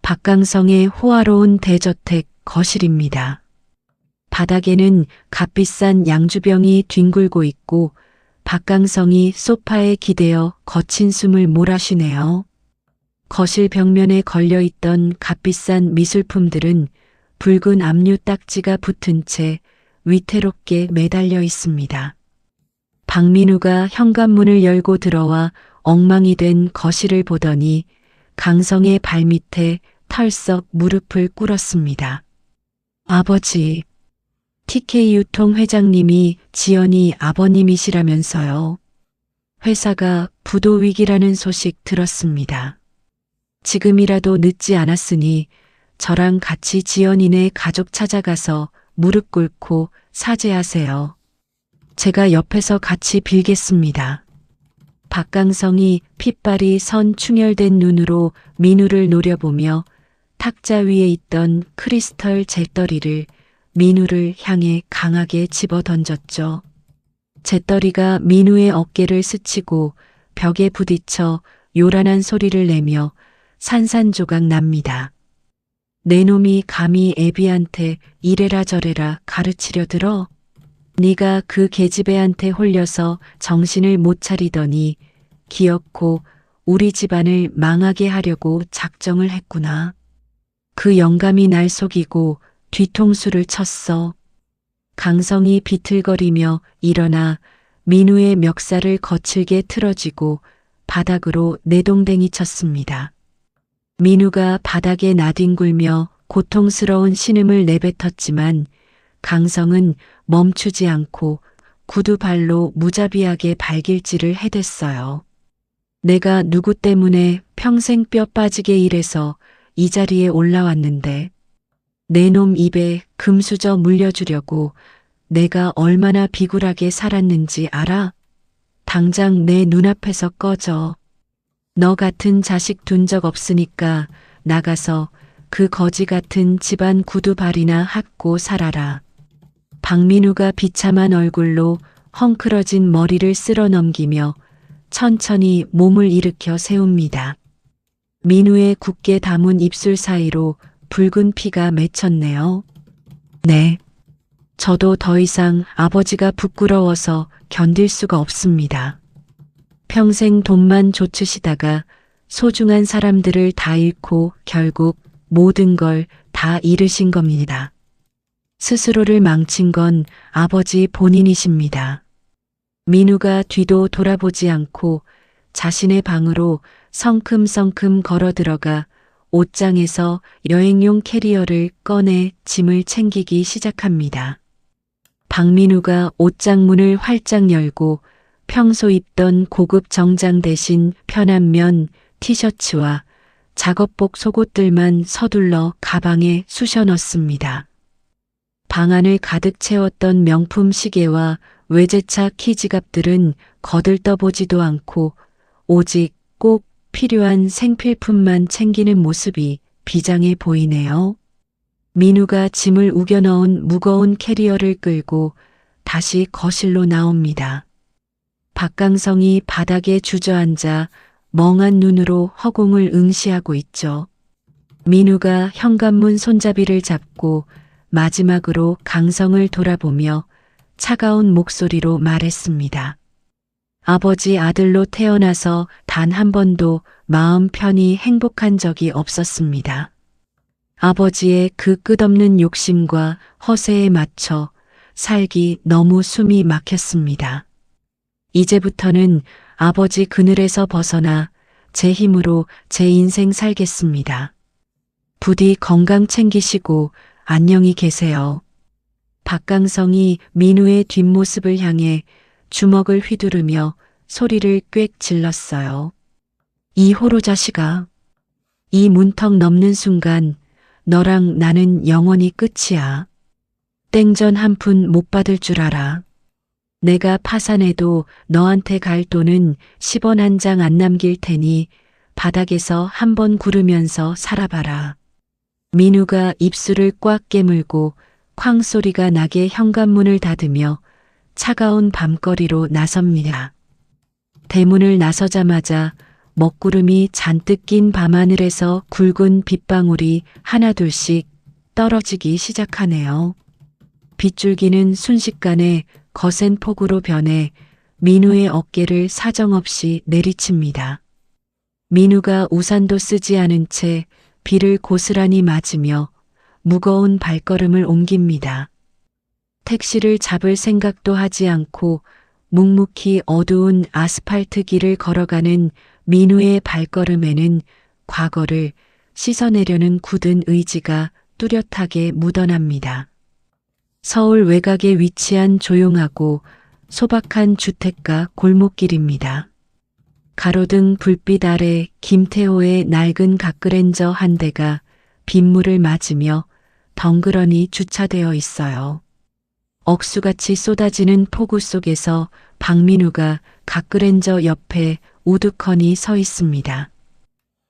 박강성의 호화로운 대저택 거실입니다. 바닥에는 값비싼 양주병이 뒹굴고 있고 박강성이 소파에 기대어 거친 숨을 몰아쉬네요. 거실 벽면에 걸려있던 값비싼 미술품들은 붉은 압류 딱지가 붙은 채 위태롭게 매달려 있습니다. 박민우가 현관문을 열고 들어와 엉망이 된 거실을 보더니 강성의 발밑에 털썩 무릎을 꿇었습니다. 아버지, TK 유통 회장님이 지연이 아버님이시라면서요. 회사가 부도 위기라는 소식 들었습니다. 지금이라도 늦지 않았으니 저랑 같이 지연이네 가족 찾아가서 무릎 꿇고 사죄하세요. 제가 옆에서 같이 빌겠습니다. 박강성이 핏발이 선 충혈된 눈으로 민우를 노려보며 탁자 위에 있던 크리스털 잿더리를 민우를 향해 강하게 집어 던졌죠. 잿더리가 민우의 어깨를 스치고 벽에 부딪혀 요란한 소리를 내며 산산조각 납니다. 내 놈이 감히 애비한테 이래라 저래라 가르치려 들어? 네가 그 계집애한테 홀려서 정신을 못 차리더니 기어코 우리 집안을 망하게 하려고 작정을 했구나. 그 영감이 날 속이고 뒤통수를 쳤어. 강성이 비틀거리며 일어나 민우의 멱살을 거칠게 틀어쥐고 바닥으로 내동댕이 쳤습니다. 민우가 바닥에 나뒹굴며 고통스러운 신음을 내뱉었지만 강성은 멈추지 않고 구두발로 무자비하게 발길질을 해댔어요. 내가 누구 때문에 평생 뼈 빠지게 일해서 이 자리에 올라왔는데 내 놈 입에 금수저 물려주려고 내가 얼마나 비굴하게 살았는지 알아? 당장 내 눈앞에서 꺼져. 너 같은 자식 둔 적 없으니까 나가서 그 거지 같은 집안 구두발이나 핥고 살아라. 박민우가 비참한 얼굴로 헝클어진 머리를 쓸어 넘기며 천천히 몸을 일으켜 세웁니다. 민우의 굳게 담은 입술 사이로 붉은 피가 맺혔네요. 네. 저도 더 이상 아버지가 부끄러워서 견딜 수가 없습니다. 평생 돈만 좇으시다가 소중한 사람들을 다 잃고 결국 모든 걸 다 잃으신 겁니다. 스스로를 망친 건 아버지 본인이십니다. 민우가 뒤도 돌아보지 않고 자신의 방으로 성큼성큼 걸어 들어가 옷장에서 여행용 캐리어를 꺼내 짐을 챙기기 시작합니다. 박민우가 옷장 문을 활짝 열고 평소 입던 고급 정장 대신 편한 면 티셔츠와 작업복 속옷들만 서둘러 가방에 쑤셔 넣습니다. 방 안을 가득 채웠던 명품 시계와 외제차 키 지갑들은 거들떠보지도 않고 오직 꼭 필요한 생필품만 챙기는 모습이 비장해 보이네요. 민우가 짐을 우겨 넣은 무거운 캐리어를 끌고 다시 거실로 나옵니다. 박강성이 바닥에 주저앉아 멍한 눈으로 허공을 응시하고 있죠. 민우가 현관문 손잡이를 잡고 마지막으로 강성을 돌아보며 차가운 목소리로 말했습니다. 아버지 아들로 태어나서 단 한 번도 마음 편히 행복한 적이 없었습니다. 아버지의 그 끝없는 욕심과 허세에 맞춰 살기 너무 숨이 막혔습니다. 이제부터는 아버지 그늘에서 벗어나 제 힘으로 제 인생 살겠습니다. 부디 건강 챙기시고 안녕히 계세요. 박강성이 민우의 뒷모습을 향해 주먹을 휘두르며 소리를 꽥 질렀어요. 이 호로 자식아. 이 문턱 넘는 순간 너랑 나는 영원히 끝이야. 땡전 한 푼 못 받을 줄 알아. 내가 파산해도 너한테 갈 돈은 10원 한 장 안 남길 테니 바닥에서 한번 구르면서 살아봐라. 민우가 입술을 꽉 깨물고 쾅 소리가 나게 현관문을 닫으며 차가운 밤거리로 나섭니다. 대문을 나서자마자 먹구름이 잔뜩 낀 밤하늘에서 굵은 빗방울이 하나둘씩 떨어지기 시작하네요. 빗줄기는 순식간에 거센 폭우로 변해 민우의 어깨를 사정없이 내리칩니다. 민우가 우산도 쓰지 않은 채 비를 고스란히 맞으며 무거운 발걸음을 옮깁니다. 택시를 잡을 생각도 하지 않고 묵묵히 어두운 아스팔트 길을 걸어가는 민우의 발걸음에는 과거를 씻어내려는 굳은 의지가 뚜렷하게 묻어납니다. 서울 외곽에 위치한 조용하고 소박한 주택가 골목길입니다. 가로등 불빛 아래 김태호의 낡은 갓그랜저 한 대가 빗물을 맞으며 덩그러니 주차되어 있어요. 억수같이 쏟아지는 폭우 속에서 박민우가 갓그랜저 옆에 우두커니 서 있습니다.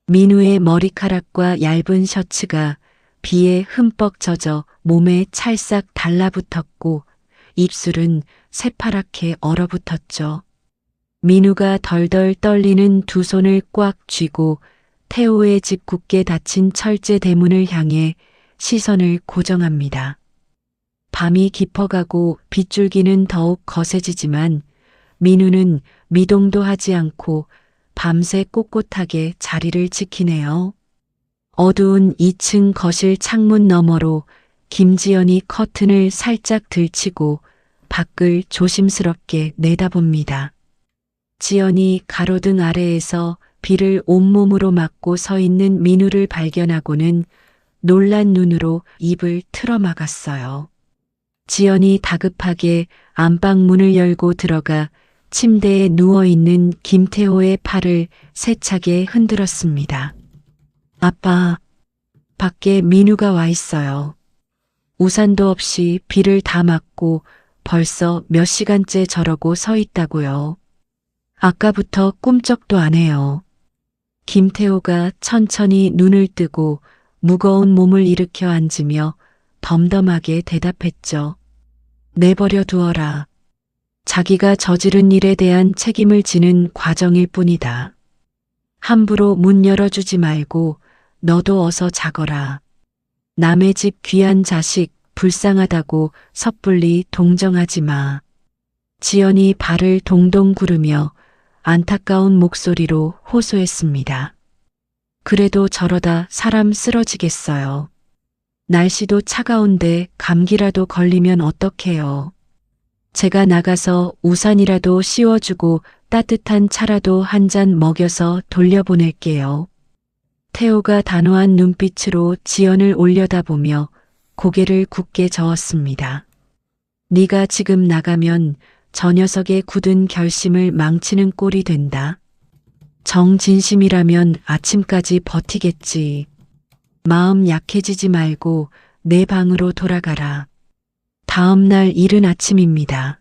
민우의 머리카락과 얇은 셔츠가 비에 흠뻑 젖어 몸에 찰싹 달라붙었고 입술은 새파랗게 얼어붙었죠. 민우가 덜덜 떨리는 두 손을 꽉 쥐고 태호의 집 굳게 닫힌 철제 대문을 향해 시선을 고정합니다. 밤이 깊어가고 빗줄기는 더욱 거세지지만 민우는 미동도 하지 않고 밤새 꼿꼿하게 자리를 지키네요. 어두운 2층 거실 창문 너머로 김지연이 커튼을 살짝 들치고 밖을 조심스럽게 내다봅니다. 지연이 가로등 아래에서 비를 온몸으로 맞고 서 있는 민우를 발견하고는 놀란 눈으로 입을 틀어막았어요. 지연이 다급하게 안방 문을 열고 들어가 침대에 누워있는 김태호의 팔을 세차게 흔들었습니다. 아빠, 밖에 민우가 와 있어요. 우산도 없이 비를 다 맞고 벌써 몇 시간째 저러고 서 있다고요. 아까부터 꿈쩍도 안 해요. 김태호가 천천히 눈을 뜨고 무거운 몸을 일으켜 앉으며 덤덤하게 대답했죠. 내버려 두어라. 자기가 저지른 일에 대한 책임을 지는 과정일 뿐이다. 함부로 문 열어주지 말고 너도 어서 자거라. 남의 집 귀한 자식 불쌍하다고 섣불리 동정하지 마. 지연이 발을 동동 구르며 안타까운 목소리로 호소했습니다. 그래도 저러다 사람 쓰러지겠어요. 날씨도 차가운데 감기라도 걸리면 어떡해요. 제가 나가서 우산이라도 씌워주고 따뜻한 차라도 한 잔 먹여서 돌려보낼게요. 태호가 단호한 눈빛으로 지연을 올려다보며 고개를 굳게 저었습니다. 네가 지금 나가면 저 녀석의 굳은 결심을 망치는 꼴이 된다. 정진심이라면 아침까지 버티겠지. 마음 약해지지 말고 내 방으로 돌아가라. 다음 날 이른 아침입니다.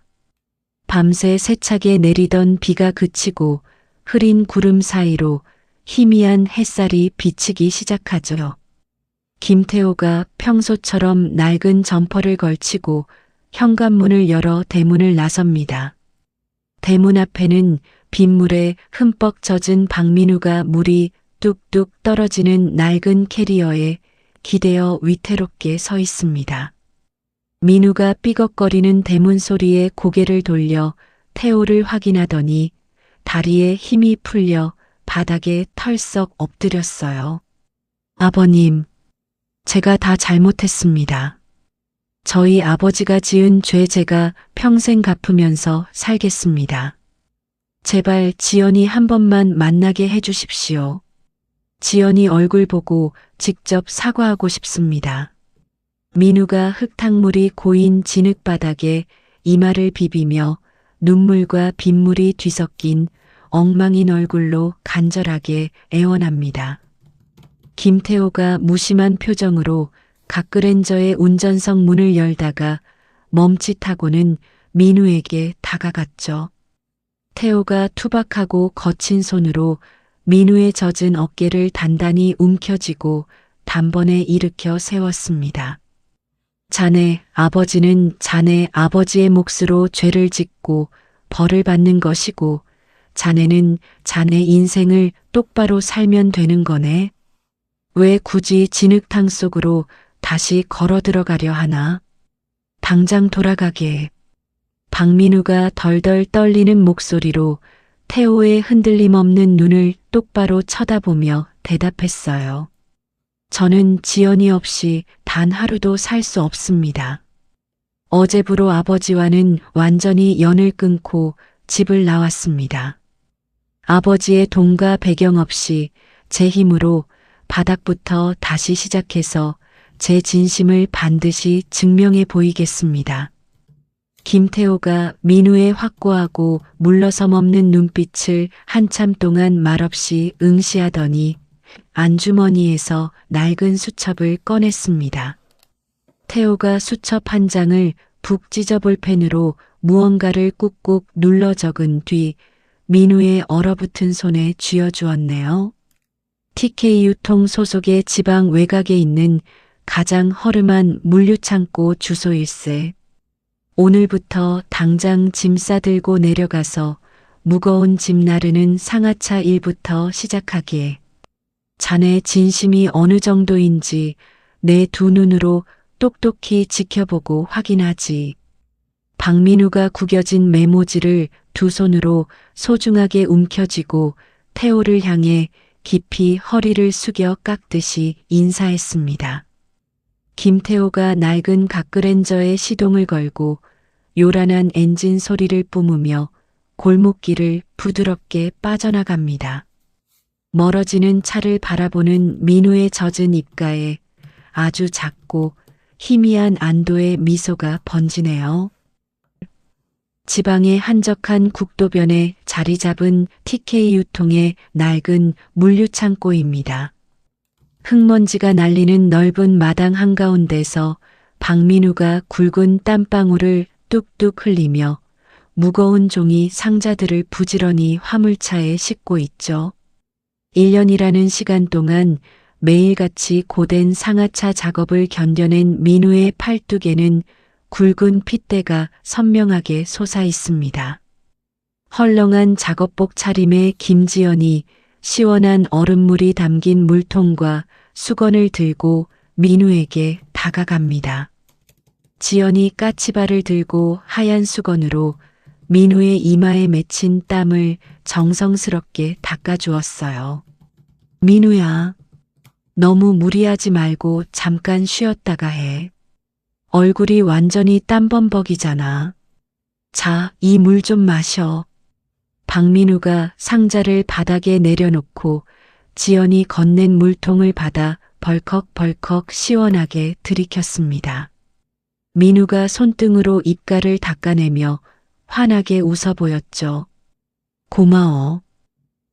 밤새 세차게 내리던 비가 그치고 흐린 구름 사이로 희미한 햇살이 비치기 시작하죠. 김태호가 평소처럼 낡은 점퍼를 걸치고 현관문을 열어 대문을 나섭니다. 대문 앞에는 빗물에 흠뻑 젖은 박민우가 물이 뚝뚝 떨어지는 낡은 캐리어에 기대어 위태롭게 서 있습니다. 민우가 삐걱거리는 대문 소리에 고개를 돌려 태호를 확인하더니 다리에 힘이 풀려 바닥에 털썩 엎드렸어요. 아버님, 제가 다 잘못했습니다. 저희 아버지가 지은 죄 제가 평생 갚으면서 살겠습니다. 제발 지연이 한 번만 만나게 해주십시오. 지연이 얼굴 보고 직접 사과하고 싶습니다. 민우가 흙탕물이 고인 진흙바닥에 이마를 비비며 눈물과 빗물이 뒤섞인 엉망인 얼굴로 간절하게 애원합니다. 김태호가 무심한 표정으로 갓그랜저의 운전석 문을 열다가 멈칫하고는 민우에게 다가갔죠. 태호가 투박하고 거친 손으로 민우의 젖은 어깨를 단단히 움켜쥐고 단번에 일으켜 세웠습니다. 자네 아버지는 자네 아버지의 몫으로 죄를 짓고 벌을 받는 것이고 자네는 자네 인생을 똑바로 살면 되는 거네. 왜 굳이 진흙탕 속으로 다시 걸어 들어가려 하나? 당장 돌아가게. 박민우가 덜덜 떨리는 목소리로 태호의 흔들림 없는 눈을 똑바로 쳐다보며 대답했어요. 저는 지연이 없이 단 하루도 살 수 없습니다. 어제부로 아버지와는 완전히 연을 끊고 집을 나왔습니다. 아버지의 돈과 배경 없이 제 힘으로 바닥부터 다시 시작해서 제 진심을 반드시 증명해 보이겠습니다. 김태호가 민우의 확고하고 물러섬 없는 눈빛을 한참 동안 말없이 응시하더니 안주머니에서 낡은 수첩을 꺼냈습니다. 태호가 수첩 한 장을 북 찢어 볼펜으로 무언가를 꾹꾹 눌러 적은 뒤 민우의 얼어붙은 손에 쥐어주었네요. TK 유통 소속의 지방 외곽에 있는 가장 허름한 물류창고 주소일세. 오늘부터 당장 짐 싸들고 내려가서 무거운 짐 나르는 상하차 일부터 시작하기에 자네 진심이 어느 정도인지 내 두 눈으로 똑똑히 지켜보고 확인하지. 박민우가 구겨진 메모지를 두 손으로 소중하게 움켜쥐고 태호를 향해 깊이 허리를 숙여 깎듯이 인사했습니다. 김태호가 낡은 갓그랜저에 시동을 걸고 요란한 엔진 소리를 뿜으며 골목길을 부드럽게 빠져나갑니다. 멀어지는 차를 바라보는 민우의 젖은 입가에 아주 작고 희미한 안도의 미소가 번지네요. 지방의 한적한 국도변에 자리 잡은 TK 유통의 낡은 물류창고입니다. 흙먼지가 날리는 넓은 마당 한가운데서 박민우가 굵은 땀방울을 뚝뚝 흘리며 무거운 종이 상자들을 부지런히 화물차에 싣고 있죠. 1년이라는 시간 동안 매일같이 고된 상하차 작업을 견뎌낸 민우의 팔뚝에는 굵은 핏대가 선명하게 솟아 있습니다. 헐렁한 작업복 차림의 김지연이 시원한 얼음물이 담긴 물통과 수건을 들고 민우에게 다가갑니다. 지연이 까치발을 들고 하얀 수건으로 민우의 이마에 맺힌 땀을 정성스럽게 닦아주었어요. 민우야, 너무 무리하지 말고 잠깐 쉬었다가 해. 얼굴이 완전히 땀범벅이잖아. 자, 이 물 좀 마셔. 박민우가 상자를 바닥에 내려놓고 지연이 건넨 물통을 받아 벌컥벌컥 시원하게 들이켰습니다. 민우가 손등으로 입가를 닦아내며 환하게 웃어 보였죠. 고마워.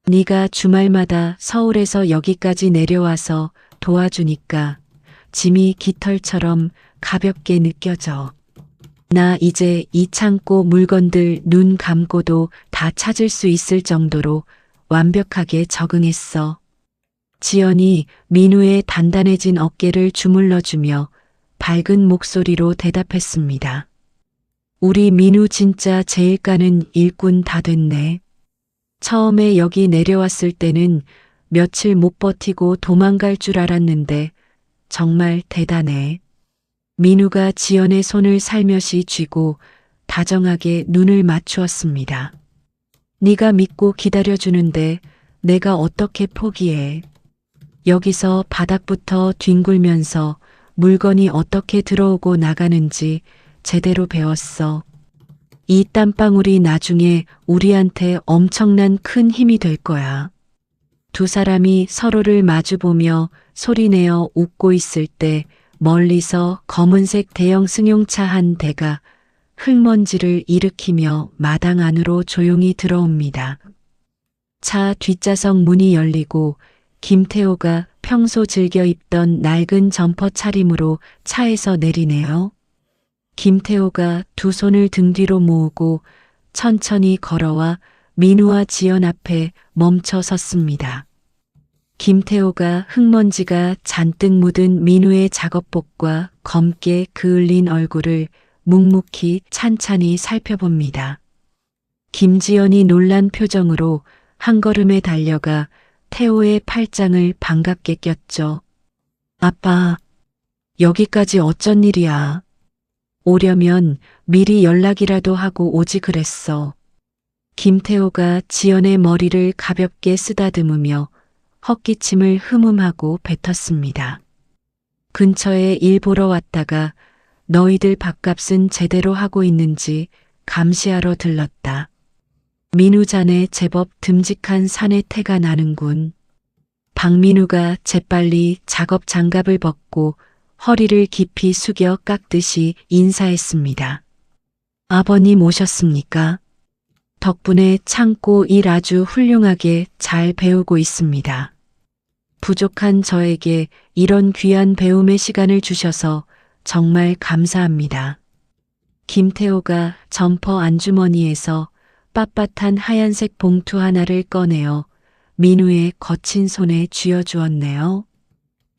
네가 주말마다 서울에서 여기까지 내려와서 도와주니까 짐이 깃털처럼 가볍게 느껴져. 나 이제 이 창고 물건들 눈 감고도 다 찾을 수 있을 정도로 완벽하게 적응했어. 지연이 민우의 단단해진 어깨를 주물러주며 밝은 목소리로 대답했습니다. 우리 민우 진짜 제일가는 일꾼 다 됐네. 처음에 여기 내려왔을 때는 며칠 못 버티고 도망갈 줄 알았는데 정말 대단해. 민우가 지연의 손을 살며시 쥐고 다정하게 눈을 맞추었습니다. 네가 믿고 기다려주는데 내가 어떻게 포기해. 여기서 바닥부터 뒹굴면서 물건이 어떻게 들어오고 나가는지 제대로 배웠어. 이 땀방울이 나중에 우리한테 엄청난 큰 힘이 될 거야. 두 사람이 서로를 마주보며 소리내어 웃고 있을 때 멀리서 검은색 대형 승용차 한 대가 흙먼지를 일으키며 마당 안으로 조용히 들어옵니다. 차 뒷좌석 문이 열리고 김태호가 평소 즐겨 입던 낡은 점퍼 차림으로 차에서 내리네요. 김태호가 두 손을 등 뒤로 모으고 천천히 걸어와 민우와 지연 앞에 멈춰 섰습니다. 김태호가 흙먼지가 잔뜩 묻은 민우의 작업복과 검게 그을린 얼굴을 묵묵히 찬찬히 살펴봅니다. 김지연이 놀란 표정으로 한 걸음에 달려가 태호의 팔짱을 반갑게 꼈죠. 아빠, 여기까지 어쩐 일이야. 오려면 미리 연락이라도 하고 오지 그랬어. 김태호가 지연의 머리를 가볍게 쓰다듬으며 헛기침을 흠음하고 뱉었습니다. 근처에 일 보러 왔다가 너희들 밥값은 제대로 하고 있는지 감시하러 들렀다. 민우 자네 제법 듬직한 사내 태가 나는군. 박민우가 재빨리 작업 장갑을 벗고 허리를 깊이 숙여 깎듯이 인사했습니다. 아버님 오셨습니까? 덕분에 창고 일 아주 훌륭하게 잘 배우고 있습니다. 부족한 저에게 이런 귀한 배움의 시간을 주셔서 정말 감사합니다. 김태호가 점퍼 안주머니에서 빳빳한 하얀색 봉투 하나를 꺼내어 민우의 거친 손에 쥐어주었네요.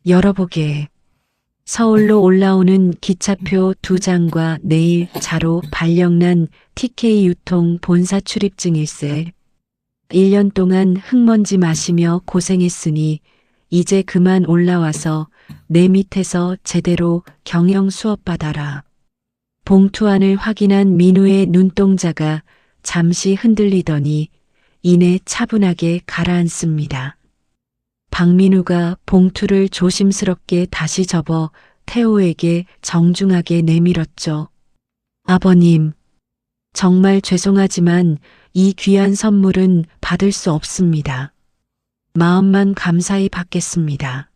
열어보게. 서울로 올라오는 기차표 2장과 내일 자로 발령난 TK 유통 본사 출입증일세. 1년 동안 흙먼지 마시며 고생했으니 이제 그만 올라와서 내 밑에서 제대로 경영 수업 받아라. 봉투 안을 확인한 민우의 눈동자가 잠시 흔들리더니 이내 차분하게 가라앉습니다. 박민우가 봉투를 조심스럽게 다시 접어 태호에게 정중하게 내밀었죠. 아버님, 정말 죄송하지만 이 귀한 선물은 받을 수 없습니다. 마음만 감사히 받겠습니다.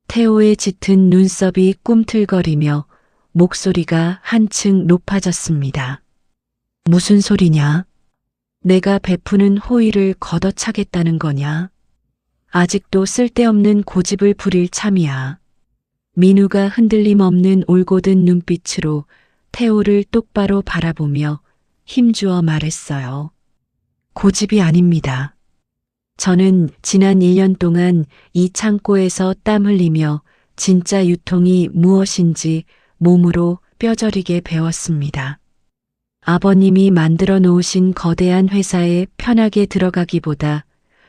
태호의 짙은 눈썹이 꿈틀거리며 목소리가 한층 높아졌습니다. 무슨 소리냐? 내가 베푸는 호의를 걷어차겠다는 거냐? 아직도 쓸데없는 고집을 부릴 참이야. 민우가 흔들림 없는 올곧은 눈빛으로 태호를 똑바로 바라보며 힘주어 말했어요. 고집이 아닙니다. 저는 지난 1년 동안 이 창고에서 땀 흘리며 진짜 유통이 무엇인지 몸으로 뼈저리게 배웠습니다. 아버님이 만들어 놓으신 거대한 회사에 편하게 들어가기보다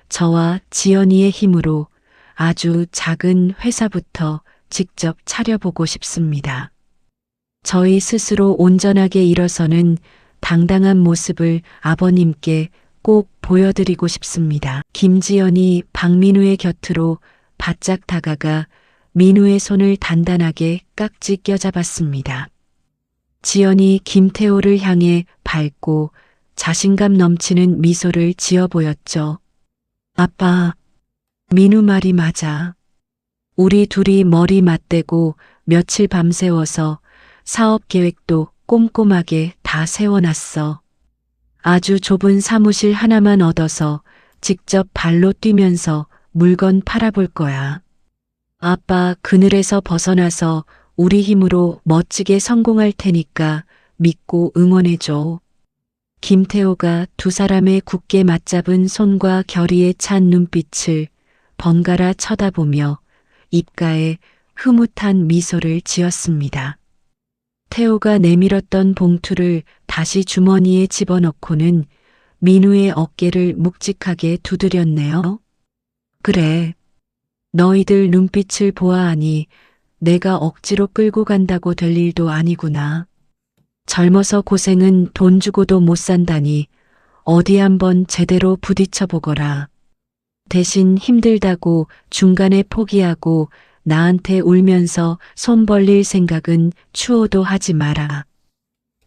저와 지연이의 힘으로 아주 작은 회사부터 직접 차려보고 싶습니다. 저희 스스로 온전하게 일어서는 당당한 모습을 아버님께 꼭 보여드리고 싶습니다. 김지연이 박민우의 곁으로 바짝 다가가 민우의 손을 단단하게 깍지 껴잡았습니다. 지연이 김태호를 향해 밝고 자신감 넘치는 미소를 지어 보였죠. 아빠, 민우 말이 맞아. 우리 둘이 머리 맞대고 며칠 밤새워서 사업 계획도 꼼꼼하게 다 세워놨어. 아주 좁은 사무실 하나만 얻어서 직접 발로 뛰면서 물건 팔아볼 거야. 아빠 그늘에서 벗어나서 우리 힘으로 멋지게 성공할 테니까 믿고 응원해줘. 김태호가 두 사람의 굳게 맞잡은 손과 결의에 찬 눈빛을 번갈아 쳐다보며 입가에 흐뭇한 미소를 지었습니다. 태호가 내밀었던 봉투를 다시 주머니에 집어넣고는 민우의 어깨를 묵직하게 두드렸네요. 그래. 너희들 눈빛을 보아하니 내가 억지로 끌고 간다고 될 일도 아니구나. 젊어서 고생은 돈 주고도 못 산다니 어디 한번 제대로 부딪혀 보거라. 대신 힘들다고 중간에 포기하고 나한테 울면서 손 벌릴 생각은 추호도 하지 마라.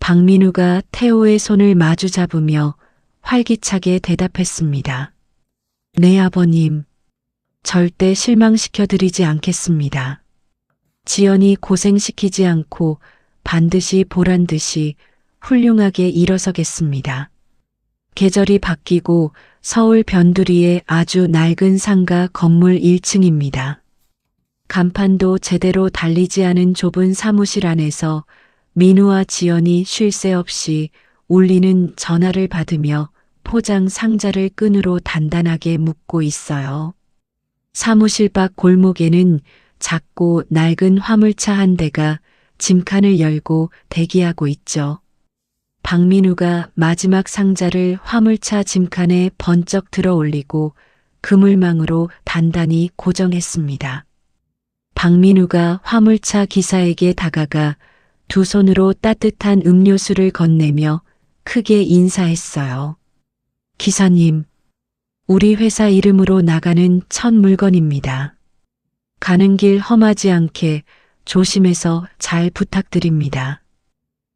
박민우가 태호의 손을 마주 잡으며 활기차게 대답했습니다. 네 아버님. 절대 실망시켜드리지 않겠습니다. 지연이 고생시키지 않고 반드시 보란 듯이 훌륭하게 일어서겠습니다. 계절이 바뀌고 서울 변두리의 아주 낡은 상가 건물 1층입니다. 간판도 제대로 달리지 않은 좁은 사무실 안에서 민우와 지연이 쉴 새 없이 울리는 전화를 받으며 포장 상자를 끈으로 단단하게 묶고 있어요. 사무실 밖 골목에는 작고 낡은 화물차 한 대가 짐칸을 열고 대기하고 있죠. 박민우가 마지막 상자를 화물차 짐칸에 번쩍 들어 올리고 그물망으로 단단히 고정했습니다. 박민우가 화물차 기사에게 다가가 두 손으로 따뜻한 음료수를 건네며 크게 인사했어요. 기사님, 우리 회사 이름으로 나가는 첫 물건입니다. 가는 길 험하지 않게 조심해서 잘 부탁드립니다.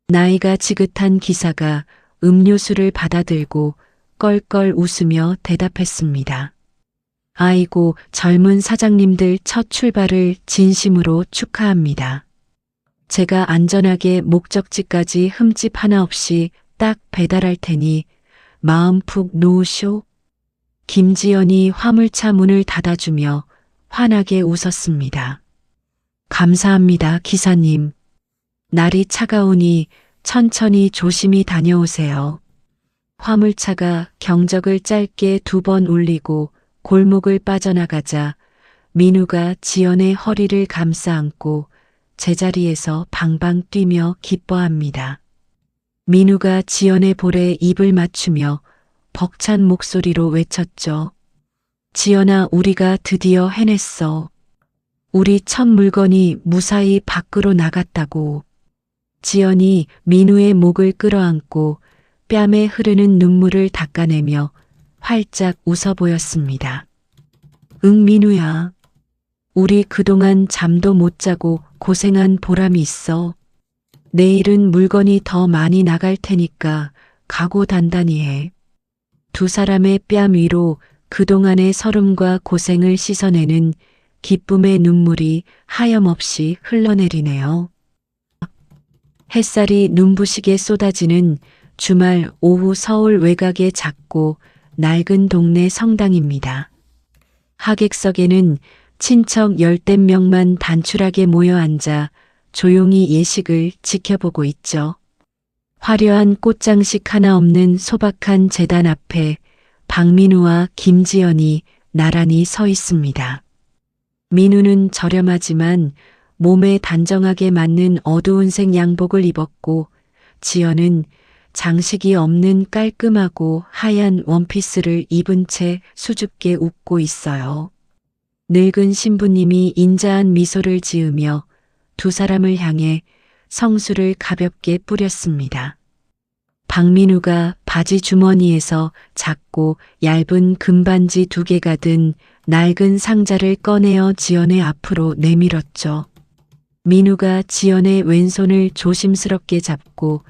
나이가 지긋한 기사가 음료수를 받아들고 껄껄 웃으며 대답했습니다. 아이고, 젊은 사장님들 첫 출발을 진심으로 축하합니다. 제가 안전하게 목적지까지 흠집 하나 없이 딱 배달할 테니 마음 푹 놓으쇼. 김지연이 화물차 문을 닫아주며 환하게 웃었습니다. 감사합니다, 기사님. 날이 차가우니 천천히 조심히 다녀오세요. 화물차가 경적을 짧게 2번 울리고 골목을 빠져나가자 민우가 지연의 허리를 감싸 안고 제자리에서 방방 뛰며 기뻐합니다. 민우가 지연의 볼에 입을 맞추며 벅찬 목소리로 외쳤죠. 지연아, 우리가 드디어 해냈어. 우리 첫 물건이 무사히 밖으로 나갔다고. 지연이 민우의 목을 끌어안고 뺨에 흐르는 눈물을 닦아내며 활짝 웃어 보였습니다. 응, 민우야. 우리 그동안 잠도 못 자고 고생한 보람이 있어. 내일은 물건이 더 많이 나갈 테니까 각오 단단히 해. 두 사람의 뺨 위로 그동안의 서름과 고생을 씻어내는 기쁨의 눈물이 하염없이 흘러내리네요. 햇살이 눈부시게 쏟아지는 주말 오후 서울 외곽의 작고 낡은 동네 성당입니다. 하객석에는 친척 열댓 명만 단출하게 모여 앉아 조용히 예식을 지켜보고 있죠. 화려한 꽃장식 하나 없는 소박한 제단 앞에 박민우와 김지연이 나란히 서 있습니다. 민우는 저렴하지만 몸에 단정하게 맞는 어두운 색 양복을 입었고 지연은 장식이 없는 깔끔하고 하얀 원피스를 입은 채 수줍게 웃고 있어요. 늙은 신부님이 인자한 미소를 지으며 두 사람을 향해 성수를 가볍게 뿌렸습니다. 박민우가 바지 주머니에서 작고 얇은 금반지 2개가 든 낡은 상자를 꺼내어 지연의 앞으로 내밀었죠. 민우가 지연의 왼손을 조심스럽게 잡고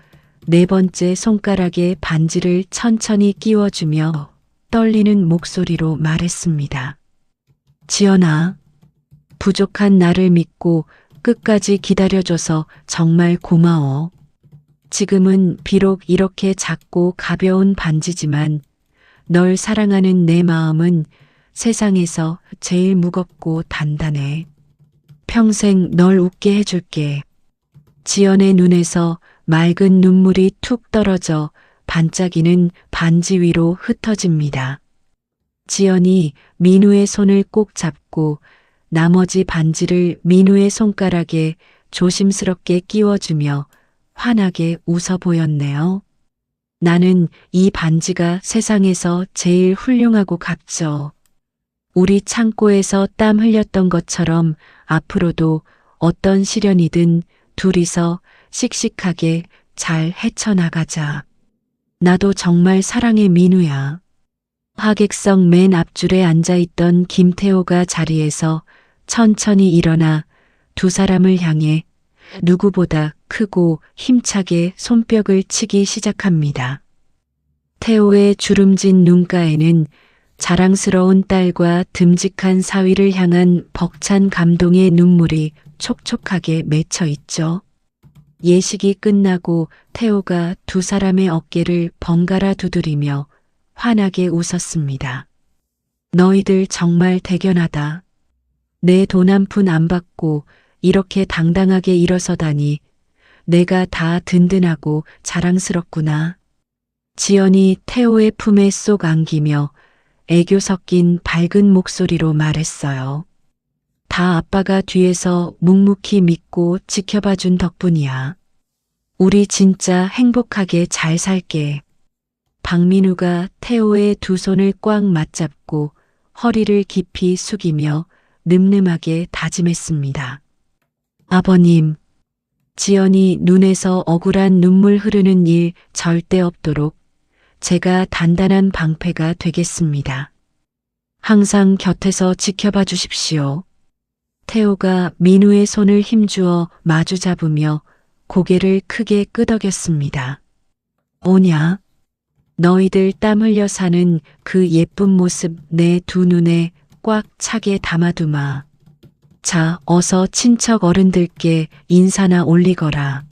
네 번째 손가락에 반지를 천천히 끼워주며 떨리는 목소리로 말했습니다. 지연아, 부족한 나를 믿고 끝까지 기다려줘서 정말 고마워. 지금은 비록 이렇게 작고 가벼운 반지지만 널 사랑하는 내 마음은 세상에서 제일 무겁고 단단해. 평생 널 웃게 해줄게. 지연의 눈에서 맑은 눈물이 툭 떨어져 반짝이는 반지 위로 흩어집니다. 지연이 민우의 손을 꼭 잡고 나머지 반지를 민우의 손가락에 조심스럽게 끼워주며 환하게 웃어 보였네요. 나는 이 반지가 세상에서 제일 훌륭하고 값져. 우리 창고에서 땀 흘렸던 것처럼 앞으로도 어떤 시련이든 둘이서 씩씩하게 잘 헤쳐나가자. 나도 정말 사랑해 민우야. 하객석 맨 앞줄에 앉아있던 김태호가 자리에서 천천히 일어나 두 사람을 향해 누구보다 크고 힘차게 손뼉을 치기 시작합니다. 태호의 주름진 눈가에는 자랑스러운 딸과 듬직한 사위를 향한 벅찬 감동의 눈물이 촉촉하게 맺혀 있죠. 예식이 끝나고 태호가 두 사람의 어깨를 번갈아 두드리며 환하게 웃었습니다. 너희들 정말 대견하다. 내 돈 한 푼 안 받고 이렇게 당당하게 일어서다니 내가 다 든든하고 자랑스럽구나. 지연이 태호의 품에 쏙 안기며 애교 섞인 밝은 목소리로 말했어요. 다 아빠가 뒤에서 묵묵히 믿고 지켜봐준 덕분이야. 우리 진짜 행복하게 잘 살게. 박민우가 태호의 두 손을 꽉 맞잡고 허리를 깊이 숙이며 늠름하게 다짐했습니다. 아버님, 지연이 눈에서 억울한 눈물 흐르는 일 절대 없도록 제가 단단한 방패가 되겠습니다. 항상 곁에서 지켜봐 주십시오. 태호가 민우의 손을 힘주어 마주 잡으며 고개를 크게 끄덕였습니다. 오냐? 너희들 땀 흘려 사는 그 예쁜 모습 내 두 눈에 꽉 차게 담아두마. 자, 어서 친척 어른들께 인사나 올리거라.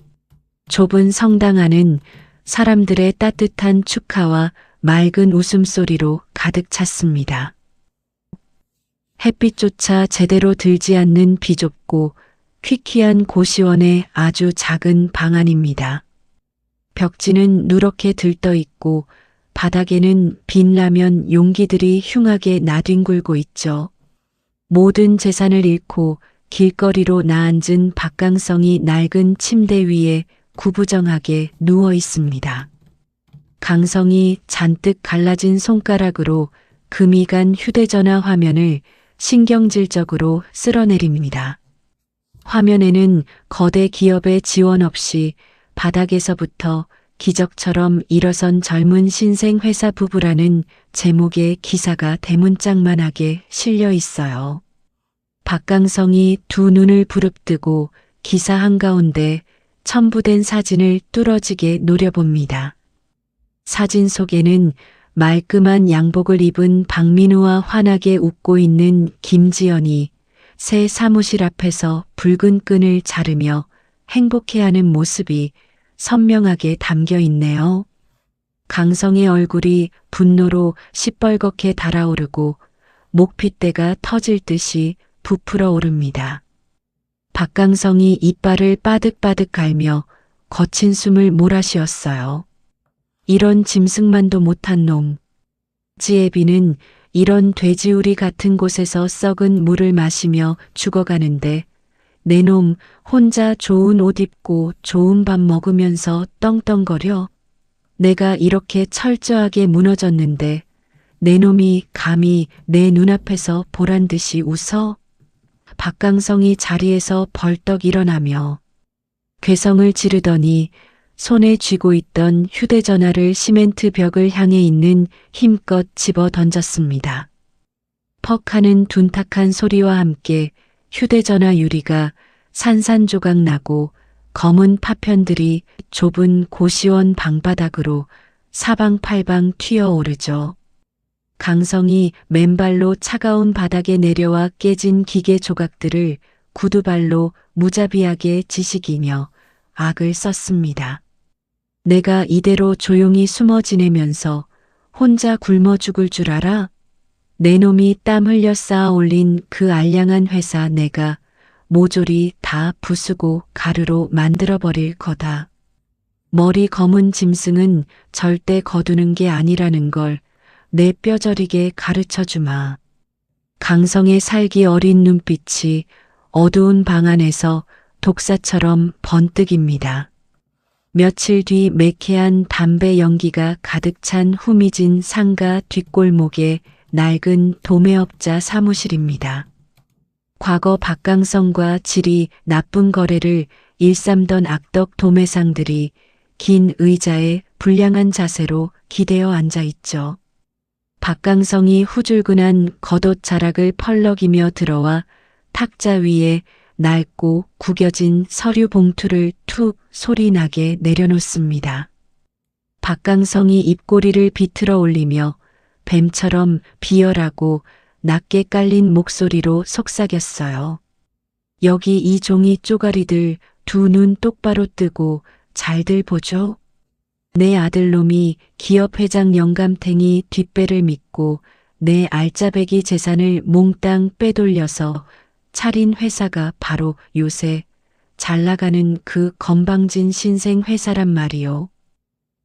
좁은 성당 안은 사람들의 따뜻한 축하와 맑은 웃음소리로 가득 찼습니다. 햇빛조차 제대로 들지 않는 비좁고 퀴퀴한 고시원의 아주 작은 방 안입니다. 벽지는 누렇게 들떠 있고 바닥에는 빛나면 용기들이 흉하게 나뒹굴고 있죠. 모든 재산을 잃고 길거리로 나앉은 박강성이 낡은 침대 위에 구부정하게 누워 있습니다. 강성이 잔뜩 갈라진 손가락으로 금이 간 휴대전화 화면을 신경질적으로 쓸어내립니다. 화면에는 거대 기업의 지원 없이 바닥에서부터 기적처럼 일어선 젊은 신생 회사 부부라는 제목의 기사가 대문짝만하게 실려 있어요. 박강성이 두 눈을 부릅뜨고 기사 한가운데 첨부된 사진을 뚫어지게 노려봅니다. 사진 속에는 말끔한 양복을 입은 박민우와 환하게 웃고 있는 김지연이 새 사무실 앞에서 붉은 끈을 자르며 행복해하는 모습이 선명하게 담겨 있네요. 강성의 얼굴이 분노로 시뻘겋게 달아오르고 목핏대가 터질 듯이 부풀어 오릅니다. 박강성이 이빨을 빠득빠득 갈며 거친 숨을 몰아쉬었어요. 이런 짐승만도 못한 놈. 지혜비는 이런 돼지우리 같은 곳에서 썩은 물을 마시며 죽어가는데 내 놈 혼자 좋은 옷 입고 좋은 밥 먹으면서 떵떵거려. 내가 이렇게 철저하게 무너졌는데 내 놈이 감히 내 눈앞에서 보란 듯이 웃어? 박강성이 자리에서 벌떡 일어나며 괴성을 지르더니 손에 쥐고 있던 휴대전화를 시멘트 벽을 향해 있는 힘껏 집어 던졌습니다. 퍽 하는 둔탁한 소리와 함께 휴대전화 유리가 산산조각 나고 검은 파편들이 좁은 고시원 방바닥으로 사방팔방 튀어오르죠. 강성이 맨발로 차가운 바닥에 내려와 깨진 기계 조각들을 구두발로 무자비하게 지식이며 악을 썼습니다. 내가 이대로 조용히 숨어 지내면서 혼자 굶어 죽을 줄 알아? 내 놈이 땀 흘려 쌓아 올린 그 알량한 회사 내가 모조리 다 부수고 가루로 만들어버릴 거다. 머리 검은 짐승은 절대 거두는 게 아니라는 걸 내 뼈저리게 가르쳐 주마. 강성의 살기 어린 눈빛이 어두운 방 안에서 독사처럼 번뜩입니다. 며칠 뒤 매캐한 담배 연기가 가득 찬 후미진 상가 뒷골목의 낡은 도매업자 사무실입니다. 과거 박강성과 질이 나쁜 거래를 일삼던 악덕 도매상들이 긴 의자에 불량한 자세로 기대어 앉아 있죠. 박강성이 후줄근한 겉옷 자락을 펄럭이며 들어와 탁자 위에 낡고 구겨진 서류 봉투를 툭 소리나게 내려놓습니다. 박강성이 입꼬리를 비틀어 올리며 뱀처럼 비열하고 낮게 깔린 목소리로 속삭였어요. 여기 이 종이 쪼가리들 두 눈 똑바로 뜨고 잘들 보죠. 내 아들놈이 기업회장 영감탱이 뒷배를 믿고 내 알짜배기 재산을 몽땅 빼돌려서 차린 회사가 바로 요새 잘나가는 그 건방진 신생 회사란 말이요.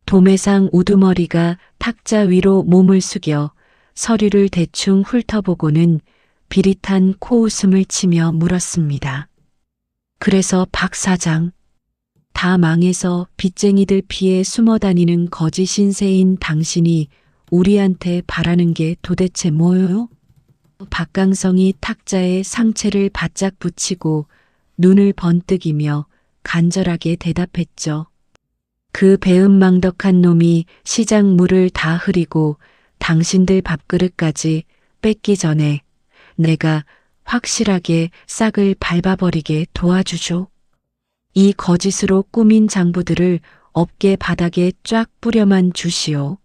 도매상 우두머리가 탁자 위로 몸을 숙여 서류를 대충 훑어보고는 비릿한 코웃음을 치며 물었습니다. 그래서 박 사장, 다 망해서 빚쟁이들 피해 숨어다니는 거지 신세인 당신이 우리한테 바라는 게 도대체 뭐요? 박강성이 탁자에 상체를 바짝 붙이고 눈을 번뜩이며 간절하게 대답했죠. 그 배은망덕한 놈이 시장 물을 다 흐리고 당신들 밥그릇까지 뺏기 전에 내가 확실하게 싹을 밟아버리게 도와주죠. 이 거짓으로 꾸민 장부들을 업계 바닥에 쫙 뿌려만 주시오.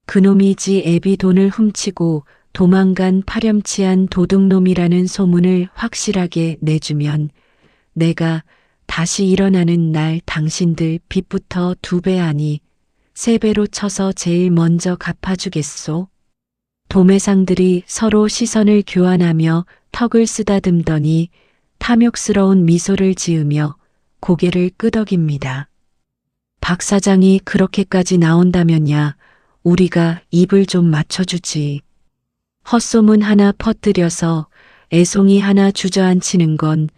그놈이 지 애비 돈을 훔치고 도망간 파렴치한 도둑놈이라는 소문을 확실하게 내주면 내가 다시 일어나는 날 당신들 빚부터 2배 아니 3배로 쳐서 제일 먼저 갚아주겠소. 도매상들이 서로 시선을 교환하며 턱을 쓰다듬더니 탐욕스러운 미소를 지으며 고개를 끄덕입니다. 박 사장이 그렇게까지 나온다면야 우리가 입을 좀 맞춰주지. 헛소문 하나 퍼뜨려서 애송이 하나 주저앉히는 건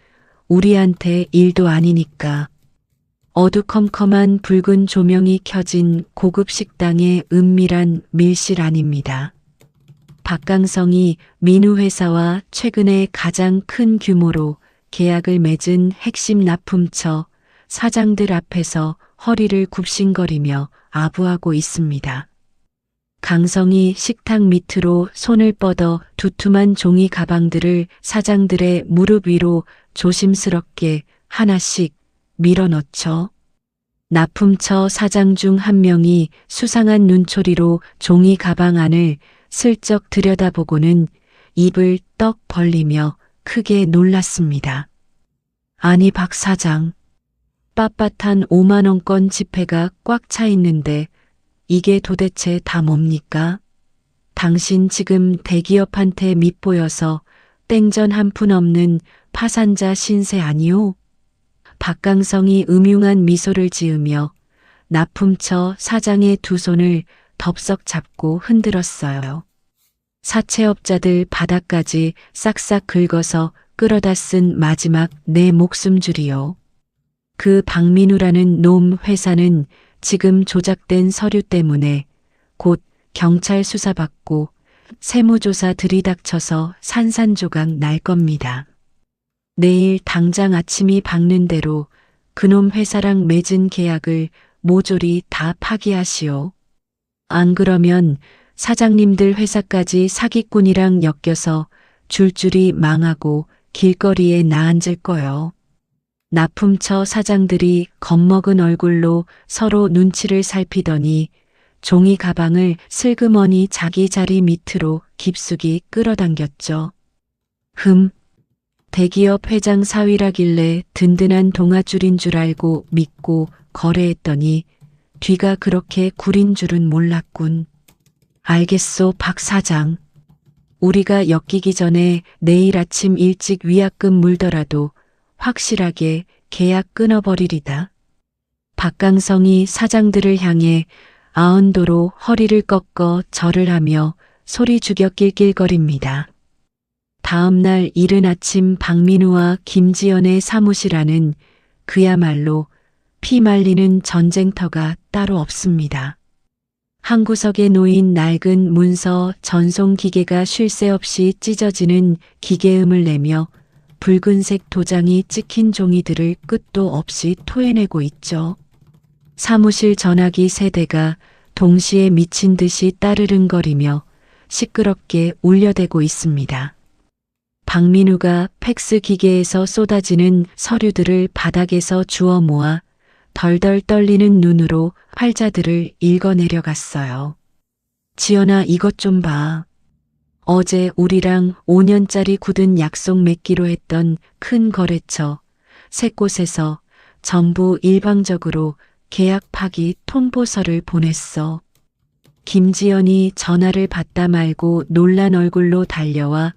우리한테 일도 아니니까. 어두컴컴한 붉은 조명이 켜진 고급 식당의 은밀한 밀실 안입니다. 박강성이 민우회사와 최근에 가장 큰 규모로 계약을 맺은 핵심 납품처 사장들 앞에서 허리를 굽신거리며 아부하고 있습니다. 강성이 식탁 밑으로 손을 뻗어 두툼한 종이 가방들을 사장들의 무릎 위로 조심스럽게 하나씩 밀어넣죠. 납품처 사장 중 한 명이 수상한 눈초리로 종이 가방 안을 슬쩍 들여다보고는 입을 떡 벌리며 크게 놀랐습니다. 아니 박 사장, 빳빳한 5만원권 지폐가 꽉 차 있는데 이게 도대체 다 뭡니까? 당신 지금 대기업한테 밉보여서 땡전 한 푼 없는 파산자 신세 아니오? 박강성이 음흉한 미소를 지으며 납품처 사장의 두 손을 덥석 잡고 흔들었어요. 사채업자들 바닥까지 싹싹 긁어서 끌어다 쓴 마지막 내 목숨줄이요. 그 박민우라는 놈 회사는 지금 조작된 서류 때문에 곧 경찰 수사받고 세무조사 들이닥쳐서 산산조각 날 겁니다. 내일 당장 아침이 밝는 대로 그놈 회사랑 맺은 계약을 모조리 다 파기하시오. 안 그러면 사장님들 회사까지 사기꾼이랑 엮여서 줄줄이 망하고 길거리에 나앉을 거요. 납품처 사장들이 겁먹은 얼굴로 서로 눈치를 살피더니 종이 가방을 슬그머니 자기 자리 밑으로 깊숙이 끌어당겼죠. 대기업 회장 사위라길래 든든한 동아줄인 줄 알고 믿고 거래했더니 뒤가 그렇게 구린 줄은 몰랐군. 알겠소, 박 사장. 우리가 엮이기 전에 내일 아침 일찍 위약금 물더라도 확실하게 계약 끊어버리리다. 박강성이 사장들을 향해 아흔도로 허리를 꺾어 절을 하며 소리 죽여 낄낄거립니다. 다음 날 이른 아침 박민우와 김지연의 사무실 안은 그야말로 피 말리는 전쟁터가 따로 없습니다. 한 구석에 놓인 낡은 문서 전송 기계가 쉴 새 없이 찢어지는 기계음을 내며 붉은색 도장이 찍힌 종이들을 끝도 없이 토해내고 있죠. 사무실 전화기 세대가 동시에 미친 듯이 따르릉거리며 시끄럽게 울려대고 있습니다. 박민우가 팩스 기계에서 쏟아지는 서류들을 바닥에서 주워 모아 덜덜 떨리는 눈으로 활자들을 읽어내려갔어요. 지연아, 이것 좀 봐. 어제 우리랑 5년짜리 굳은 약속 맺기로 했던 큰 거래처 세 곳에서 전부 일방적으로 계약 파기 통보서를 보냈어. 김지연이 전화를 받다 말고 놀란 얼굴로 달려와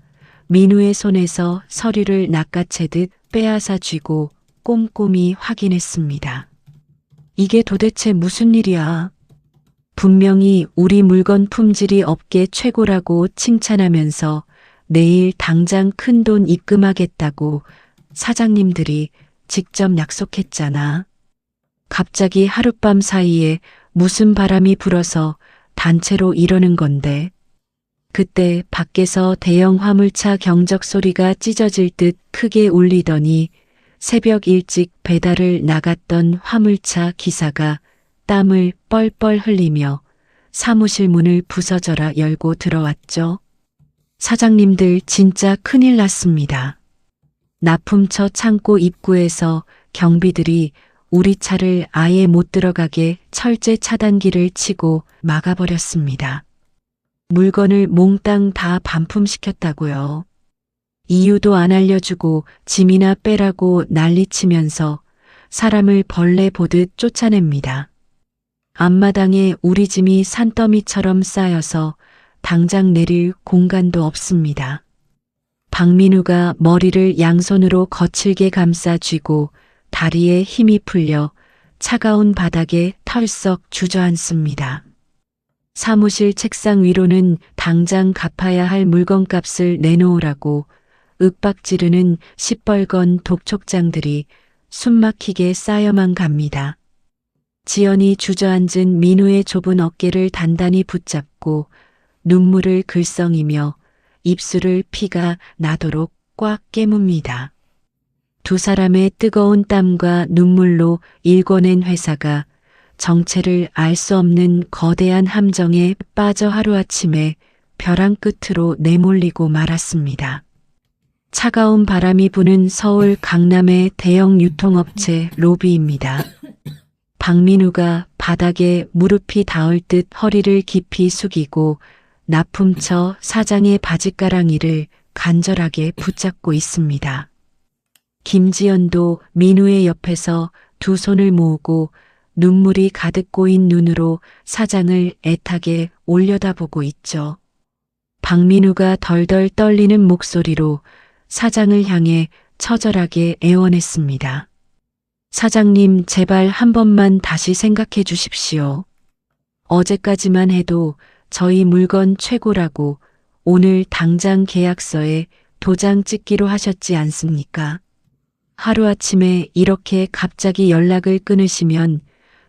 민우의 손에서 서류를 낚아채듯 빼앗아 쥐고 꼼꼼히 확인했습니다. 이게 도대체 무슨 일이야? 분명히 우리 물건 품질이 업계 최고라고 칭찬하면서 내일 당장 큰돈 입금하겠다고 사장님들이 직접 약속했잖아. 갑자기 하룻밤 사이에 무슨 바람이 불어서 단체로 이러는 건데. 그때 밖에서 대형 화물차 경적 소리가 찢어질 듯 크게 울리더니 새벽 일찍 배달을 나갔던 화물차 기사가 땀을 뻘뻘 흘리며 사무실 문을 부서져라 열고 들어왔죠. 사장님들 진짜 큰일 났습니다. 납품처 창고 입구에서 경비들이 우리 차를 아예 못 들어가게 철제 차단기를 치고 막아버렸습니다. 물건을 몽땅 다 반품시켰다고요. 이유도 안 알려주고 짐이나 빼라고 난리치면서 사람을 벌레 보듯 쫓아냅니다. 앞마당에 우리 짐이 산더미처럼 쌓여서 당장 내릴 공간도 없습니다. 박민우가 머리를 양손으로 거칠게 감싸 쥐고 다리에 힘이 풀려 차가운 바닥에 털썩 주저앉습니다. 사무실 책상 위로는 당장 갚아야 할 물건값을 내놓으라고 윽박지르는 시뻘건 독촉장들이 숨막히게 쌓여만 갑니다. 지연이 주저앉은 민우의 좁은 어깨를 단단히 붙잡고 눈물을 글썽이며 입술을 피가 나도록 꽉 깨뭅니다. 두 사람의 뜨거운 땀과 눈물로 일궈낸 회사가 정체를 알 수 없는 거대한 함정에 빠져 하루아침에 벼랑 끝으로 내몰리고 말았습니다. 차가운 바람이 부는 서울 강남의 대형 유통업체 로비입니다. 박민우가 바닥에 무릎이 닿을 듯 허리를 깊이 숙이고 납품처 사장의 바짓가랑이를 간절하게 붙잡고 있습니다. 김지연도 민우의 옆에서 두 손을 모으고 눈물이 가득 고인 눈으로 사장을 애타게 올려다보고 있죠. 박민우가 덜덜 떨리는 목소리로 사장을 향해 처절하게 애원했습니다. 사장님, 제발 한 번만 다시 생각해 주십시오. 어제까지만 해도 저희 물건 최고라고 오늘 당장 계약서에 도장 찍기로 하셨지 않습니까? 하루아침에 이렇게 갑자기 연락을 끊으시면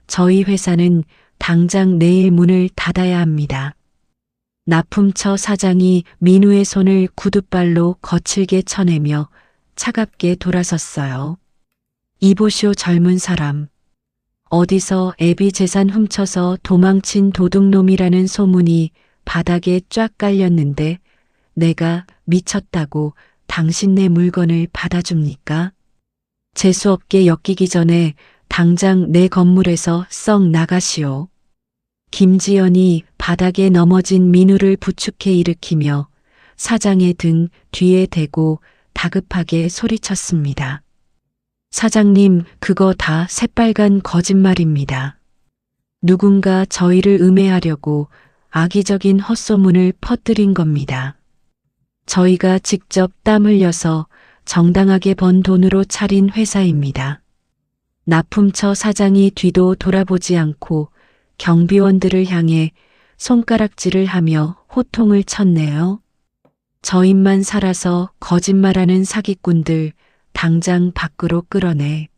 저희 회사는 당장 내일 문을 닫아야 합니다. 납품처 사장이 민우의 손을 구둣발로 거칠게 쳐내며 차갑게 돌아섰어요. 이보시오, 젊은 사람. 어디서 애비 재산 훔쳐서 도망친 도둑놈이라는 소문이 바닥에 쫙 깔렸는데 내가 미쳤다고 당신네 물건을 받아줍니까? 재수없게 엮이기 전에 당장 내 건물에서 썩 나가시오. 김지연이 바닥에 넘어진 민우를 부축해 일으키며 사장의 등 뒤에 대고 다급하게 소리쳤습니다. 사장님, 그거 다 새빨간 거짓말입니다. 누군가 저희를 음해하려고 악의적인 헛소문을 퍼뜨린 겁니다. 저희가 직접 땀 흘려서 정당하게 번 돈으로 차린 회사입니다. 납품처 사장이 뒤도 돌아보지 않고 경비원들을 향해 손가락질을 하며 호통을 쳤네요. 저 입만 살아서 거짓말하는 사기꾼들 당장 밖으로 끌어내.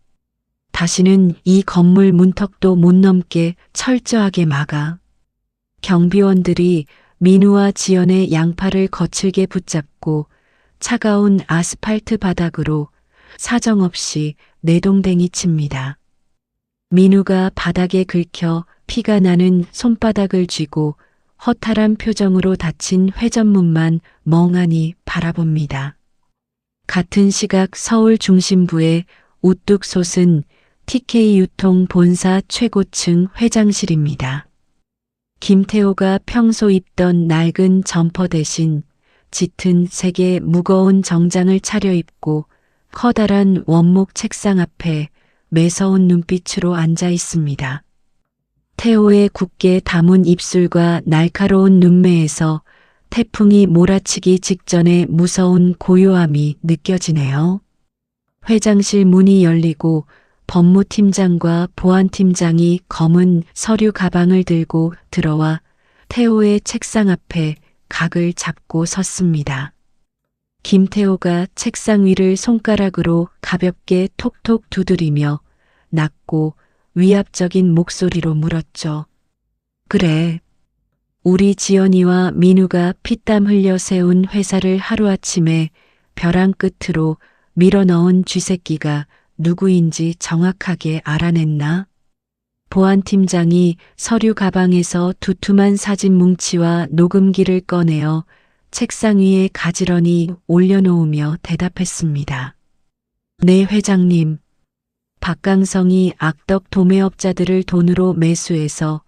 다시는 이 건물 문턱도 못 넘게 철저하게 막아. 경비원들이 민우와 지연의 양팔을 거칠게 붙잡고 차가운 아스팔트 바닥으로 사정없이 내동댕이 칩니다. 민우가 바닥에 긁혀 피가 나는 손바닥을 쥐고 허탈한 표정으로 닫힌 회전문만 멍하니 바라봅니다. 같은 시각 서울 중심부에 우뚝 솟은 TK 유통 본사 최고층 회장실입니다. 김태호가 평소 입던 낡은 점퍼 대신 짙은 색의 무거운 정장을 차려입고 커다란 원목 책상 앞에 매서운 눈빛으로 앉아 있습니다. 태호의 굳게 담은 입술과 날카로운 눈매에서 태풍이 몰아치기 직전의 무서운 고요함이 느껴지네요. 회장실 문이 열리고 법무팀장과 보안팀장이 검은 서류 가방을 들고 들어와 태호의 책상 앞에 각을 잡고 섰습니다. 김태호가 책상 위를 손가락으로 가볍게 톡톡 두드리며 낮고 위압적인 목소리로 물었죠. 그래. 우리 지연이와 민우가 피땀 흘려 세운 회사를 하루아침에 벼랑 끝으로 밀어넣은 쥐새끼가 누구인지 정확하게 알아냈나? 보안팀장이 서류 가방에서 두툼한 사진 뭉치와 녹음기를 꺼내어 책상 위에 가지런히 올려놓으며 대답했습니다. 네, 회장님. 박강성이 악덕 도매업자들을 돈으로 매수해서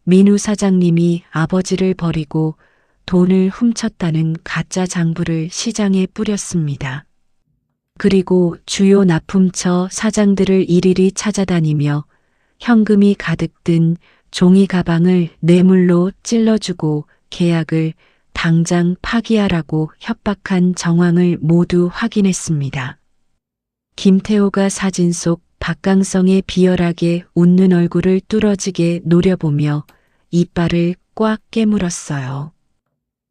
민우 사장님이 아버지를 버리고 돈을 훔쳤다는 가짜 장부를 시장에 뿌렸습니다. 그리고 주요 납품처 사장들을 일일이 찾아다니며 현금이 가득 든 종이 가방을 뇌물로 찔러주고 계약을 당장 파기하라고 협박한 정황을 모두 확인했습니다. 김태호가 사진 속 박강성의 비열하게 웃는 얼굴을 뚫어지게 노려보며 이빨을 꽉 깨물었어요.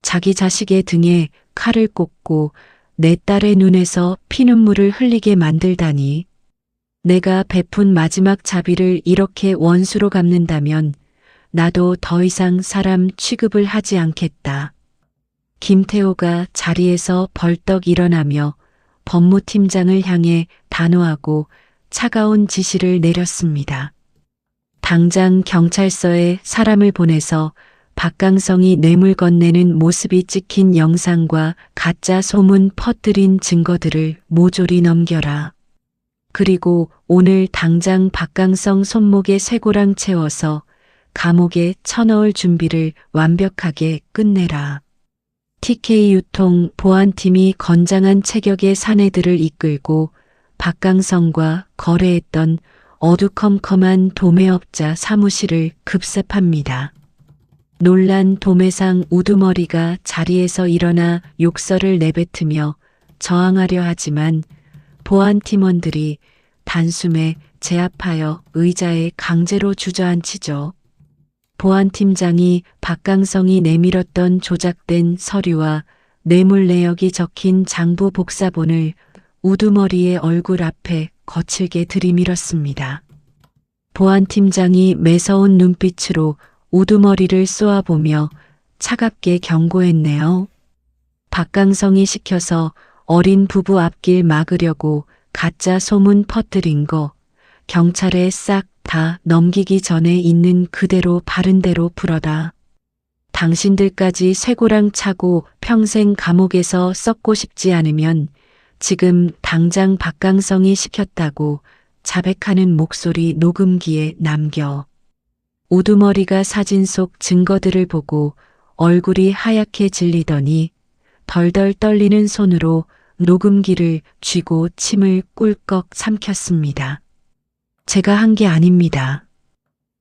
자기 자식의 등에 칼을 꽂고 내 딸의 눈에서 피눈물을 흘리게 만들다니. 내가 베푼 마지막 자비를 이렇게 원수로 갚는다면 나도 더 이상 사람 취급을 하지 않겠다. 김태호가 자리에서 벌떡 일어나며 법무팀장을 향해 단호하고 차가운 지시를 내렸습니다. 당장 경찰서에 사람을 보내서 박강성이 뇌물 건네는 모습이 찍힌 영상과 가짜 소문 퍼뜨린 증거들을 모조리 넘겨라. 그리고 오늘 당장 박강성 손목에 쇠고랑 채워서 감옥에 쳐넣을 준비를 완벽하게 끝내라. TK 유통 보안팀이 건장한 체격의 사내들을 이끌고 박강성과 거래했던 어두컴컴한 도매업자 사무실을 급습합니다. 놀란 도매상 우두머리가 자리에서 일어나 욕설을 내뱉으며 저항하려 하지만 보안팀원들이 단숨에 제압하여 의자에 강제로 주저앉히죠. 보안팀장이 박강성이 내밀었던 조작된 서류와 뇌물 내역이 적힌 장부 복사본을 우두머리의 얼굴 앞에 거칠게 들이밀었습니다. 보안팀장이 매서운 눈빛으로 우두머리를 쏘아보며 차갑게 경고했네요. 박강성이 시켜서 어린 부부 앞길 막으려고 가짜 소문 퍼뜨린 거 경찰에 싹 다 넘기기 전에 있는 그대로 바른 대로 풀어다. 당신들까지 쇠고랑 차고 평생 감옥에서 썩고 싶지 않으면 지금 당장 박강성이 시켰다고 자백하는 목소리 녹음기에 남겨. 우두머리가 사진 속 증거들을 보고 얼굴이 하얗게 질리더니 덜덜 떨리는 손으로 녹음기를 쥐고 침을 꿀꺽 삼켰습니다. 제가 한 게 아닙니다.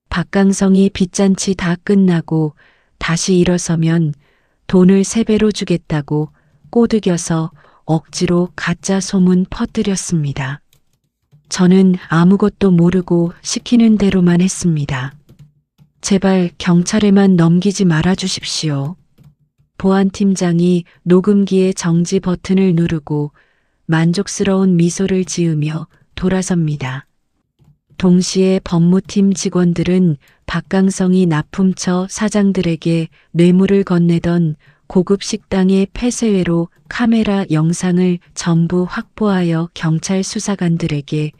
박강성이 빚잔치 다 끝나고 다시 일어서면 돈을 3배로 주겠다고 꼬드겨서 억지로 가짜 소문 퍼뜨렸습니다. 저는 아무것도 모르고 시키는 대로만 했습니다. 제발 경찰에만 넘기지 말아 주십시오. 보안팀장이 녹음기의 정지 버튼을 누르고 만족스러운 미소를 지으며 돌아섭니다. 동시에 법무팀 직원들은 박강성이 납품처 사장들에게 뇌물을 건네던 고급 식당의 폐쇄회로 카메라 영상을 전부 확보하여 경찰 수사관들에게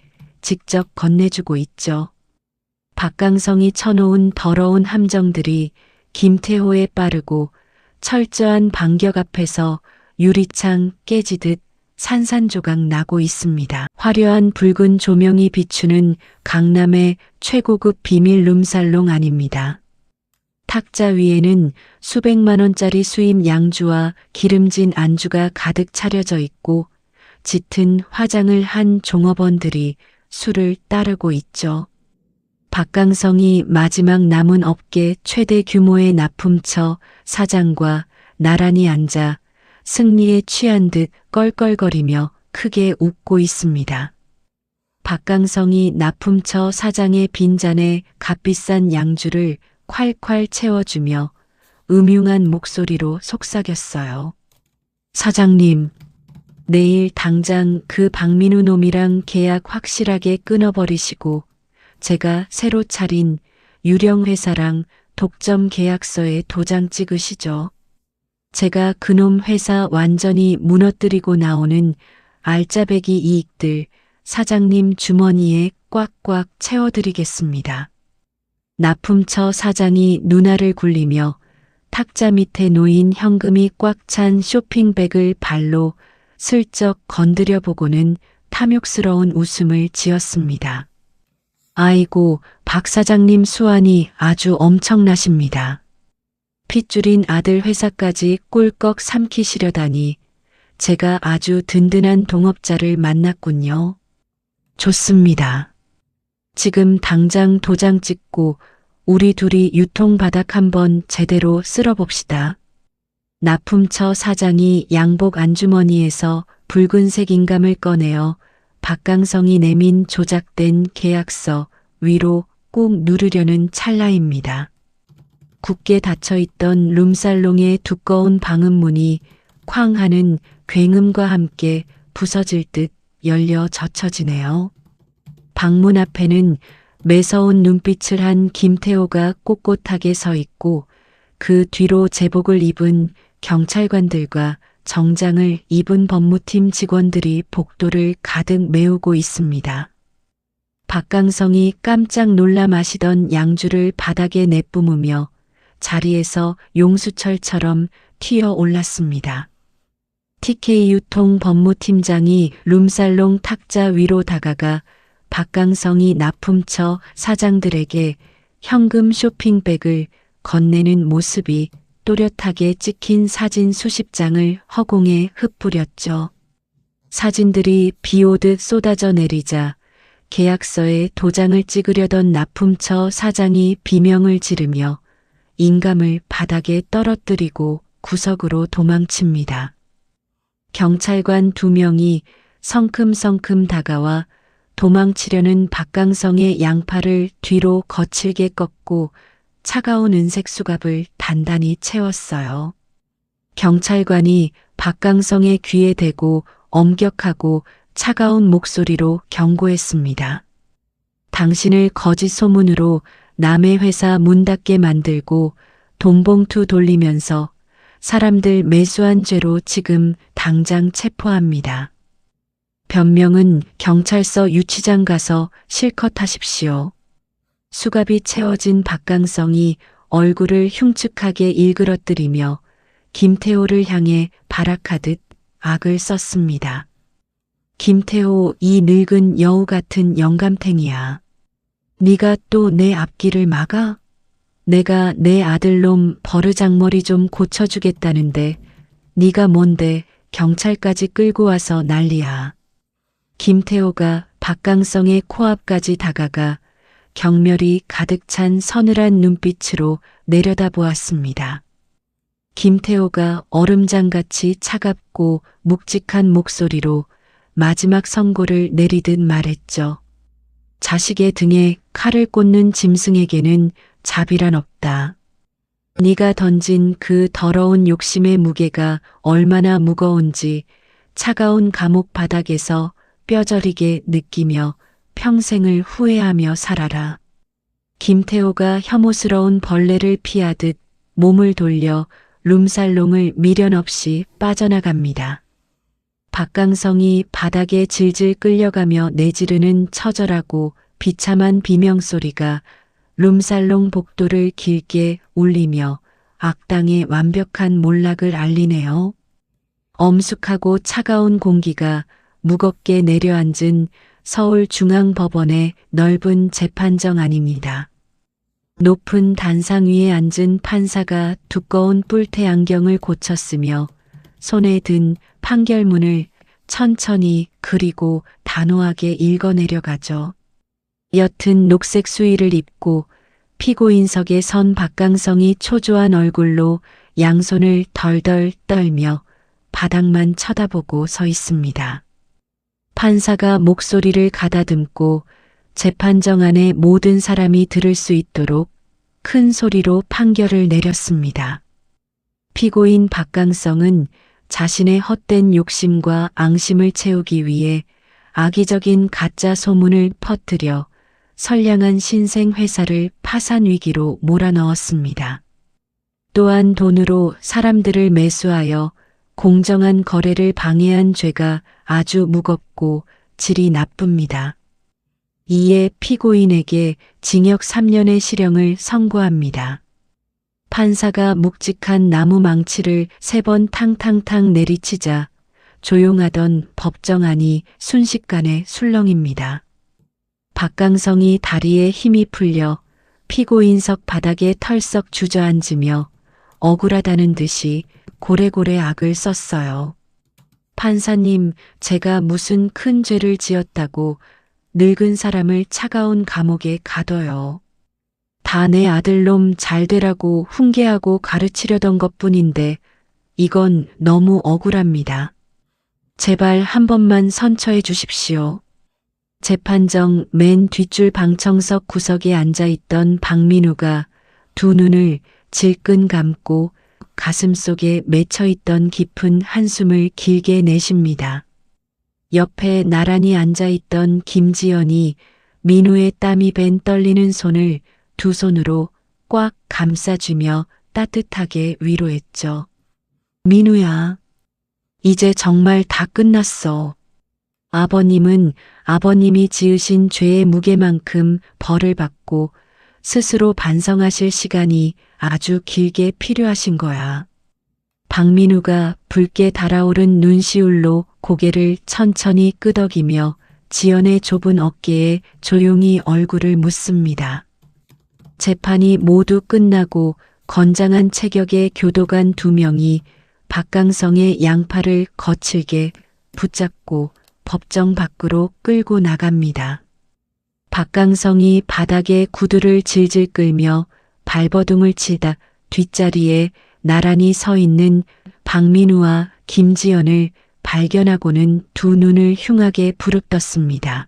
직접 건네주고 있죠. 박강성이 쳐놓은 더러운 함정들이 김태호의 빠르고 철저한 반격 앞에서 유리창 깨지듯 산산조각 나고 있습니다. 화려한 붉은 조명이 비추는 강남의 최고급 비밀 룸살롱 아닙니다. 탁자 위에는 수백만 원짜리 수입 양주와 기름진 안주가 가득 차려져 있고 짙은 화장을 한 종업원들이 술을 따르고 있죠. 박강성이 마지막 남은 업계 최대 규모의 납품처 사장과 나란히 앉아 승리에 취한 듯 껄껄거리며 크게 웃고 있습니다. 박강성이 납품처 사장의 빈잔에 값비싼 양주를 콸콸 채워주며 음흉한 목소리로 속삭였어요. 사장님, 내일 당장 그 박민우 놈이랑 계약 확실하게 끊어버리시고 제가 새로 차린 유령 회사랑 독점 계약서에 도장 찍으시죠. 제가 그놈 회사 완전히 무너뜨리고 나오는 알짜배기 이익들 사장님 주머니에 꽉꽉 채워드리겠습니다. 납품처 사장이 눈알을 굴리며 탁자 밑에 놓인 현금이 꽉 찬 쇼핑백을 발로 슬쩍 건드려 보고는 탐욕스러운 웃음을 지었습니다. 아이고, 박 사장님 수완이 아주 엄청나십니다. 핏줄인 아들 회사까지 꿀꺽 삼키시려다니 제가 아주 든든한 동업자를 만났군요. 좋습니다. 지금 당장 도장 찍고 우리 둘이 유통바닥 한번 제대로 쓸어봅시다. 납품처 사장이 양복 안주머니에서 붉은색 인감을 꺼내어 박강성이 내민 조작된 계약서 위로 꾹 누르려는 찰나입니다. 굳게 닫혀있던 룸살롱의 두꺼운 방음문이 쾅 하는 굉음과 함께 부서질 듯 열려 젖혀지네요. 방문 앞에는 매서운 눈빛을 한 김태호가 꼿꼿하게 서 있고 그 뒤로 제복을 입은 경찰관들과 정장을 입은 법무팀 직원들이 복도를 가득 메우고 있습니다. 박강성이 깜짝 놀라 마시던 양주를 바닥에 내뿜으며 자리에서 용수철처럼 튀어 올랐습니다. TK 유통 법무팀장이 룸살롱 탁자 위로 다가가 박강성이 납품처 사장들에게 현금 쇼핑백을 건네는 모습이 또렷하게 찍힌 사진 수십 장을 허공에 흩뿌렸죠. 사진들이 비오듯 쏟아져 내리자 계약서에 도장을 찍으려던 납품처 사장이 비명을 지르며 인감을 바닥에 떨어뜨리고 구석으로 도망칩니다. 경찰관 2명이 성큼성큼 다가와 도망치려는 박강성의 양팔을 뒤로 거칠게 꺾고 차가운 은색 수갑을 단단히 채웠어요. 경찰관이 박강성의 귀에 대고 엄격하고 차가운 목소리로 경고했습니다. 당신을 거짓 소문으로 남의 회사 문 닫게 만들고 돈봉투 돌리면서 사람들 매수한 죄로 지금 당장 체포합니다. 변명은 경찰서 유치장 가서 실컷 하십시오. 수갑이 채워진 박강성이 얼굴을 흉측하게 일그러뜨리며 김태호를 향해 발악하듯 악을 썼습니다. 김태호, 이 늙은 여우 같은 영감탱이야. 네가 또 내 앞길을 막아? 내가 내 아들놈 버르장머리 좀 고쳐주겠다는데 네가 뭔데 경찰까지 끌고 와서 난리야. 김태호가 박강성의 코앞까지 다가가 경멸이 가득 찬 서늘한 눈빛으로 내려다보았습니다. 김태호가 얼음장같이 차갑고 묵직한 목소리로 마지막 선고를 내리듯 말했죠. 자식의 등에 칼을 꽂는 짐승에게는 자비란 없다. 네가 던진 그 더러운 욕심의 무게가 얼마나 무거운지 차가운 감옥 바닥에서 뼈저리게 느끼며 평생을 후회하며 살아라. 김태호가 혐오스러운 벌레를 피하듯 몸을 돌려 룸살롱을 미련 없이 빠져나갑니다. 박강성이 바닥에 질질 끌려가며 내지르는 처절하고 비참한 비명소리가 룸살롱 복도를 길게 울리며 악당의 완벽한 몰락을 알리네요. 엄숙하고 차가운 공기가 무겁게 내려앉은 서울중앙법원의 넓은 재판정 안입니다. 높은 단상 위에 앉은 판사가 두꺼운 뿔테 안경을 고쳤으며 손에 든 판결문을 천천히 그리고 단호하게 읽어내려가죠. 옅은 녹색 수의를 입고 피고인석에 선 박강성이 초조한 얼굴로 양손을 덜덜 떨며 바닥만 쳐다보고 서 있습니다. 판사가 목소리를 가다듬고 재판정 안의 모든 사람이 들을 수 있도록 큰 소리로 판결을 내렸습니다. 피고인 박강성은 자신의 헛된 욕심과 앙심을 채우기 위해 악의적인 가짜 소문을 퍼뜨려 선량한 신생 회사를 파산 위기로 몰아넣었습니다. 또한 돈으로 사람들을 매수하여 공정한 거래를 방해한 죄가 아주 무겁고 질이 나쁩니다. 이에 피고인에게 징역 3년의 실형을 선고합니다. 판사가 묵직한 나무 망치를 3번 탕탕탕 내리치자 조용하던 법정 안이 순식간에 술렁입니다. 박강성이 다리에 힘이 풀려 피고인석 바닥에 털썩 주저앉으며 억울하다는 듯이 고래고래 악을 썼어요. 판사님, 제가 무슨 큰 죄를 지었다고 늙은 사람을 차가운 감옥에 가둬요. 다 내 아들놈 잘 되라고 훈계하고 가르치려던 것뿐인데 이건 너무 억울합니다. 제발 한 번만 선처해 주십시오. 재판정 맨 뒷줄 방청석 구석에 앉아있던 박민우가 두 눈을 질끈 감고 가슴속에 맺혀있던 깊은 한숨을 길게 내쉽니다. 옆에 나란히 앉아있던 김지연이 민우의 땀이 밴 떨리는 손을 두 손으로 꽉 감싸주며 따뜻하게 위로했죠. 민우야, 이제 정말 다 끝났어. 아버님은 아버님이 지으신 죄의 무게만큼 벌을 받고 스스로 반성하실 시간이 아주 길게 필요하신 거야. 박민우가 붉게 달아오른 눈시울로 고개를 천천히 끄덕이며 지연의 좁은 어깨에 조용히 얼굴을 묻습니다. 재판이 모두 끝나고 건장한 체격의 교도관 2명이 박강성의 양팔을 거칠게 붙잡고 법정 밖으로 끌고 나갑니다. 박강성이 바닥에 구두를 질질 끌며 발버둥을 치다 뒷자리에 나란히 서 있는 박민우와 김지연을 발견하고는 두 눈을 흉하게 부릅떴습니다.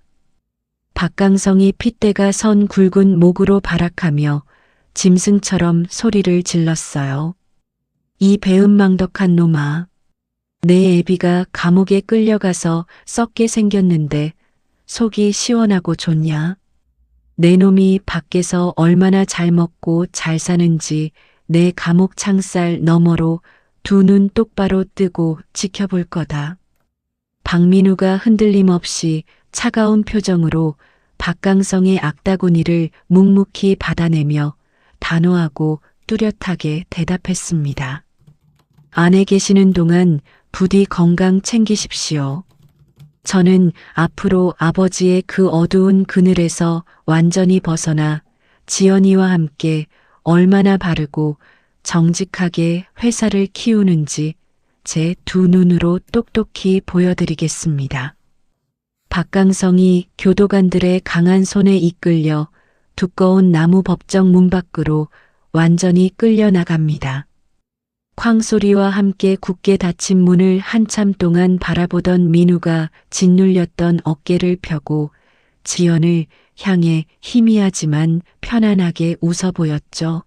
박강성이 핏대가 선 굵은 목으로 발악하며 짐승처럼 소리를 질렀어요. 이 배은망덕한 놈아. 내 애비가 감옥에 끌려가서 썩게 생겼는데 속이 시원하고 좋냐? 내 놈이 밖에서 얼마나 잘 먹고 잘 사는지 내 감옥 창살 너머로 두 눈 똑바로 뜨고 지켜볼 거다. 박민우가 흔들림 없이 차가운 표정으로 박강성의 악다구니를 묵묵히 받아내며 단호하고 뚜렷하게 대답했습니다. 안에 계시는 동안 부디 건강 챙기십시오. 저는 앞으로 아버지의 그 어두운 그늘에서 완전히 벗어나 지연이와 함께 얼마나 바르고 정직하게 회사를 키우는지 제 두 눈으로 똑똑히 보여드리겠습니다. 박강성이 교도관들의 강한 손에 이끌려 두꺼운 나무 법정 문 밖으로 완전히 끌려 나갑니다. 쾅 소리와 함께 굳게 닫힌 문을 한참 동안 바라보던 민우가 짓눌렸던 어깨를 펴고 지연을 향해 희미하지만 편안하게 웃어 보였죠.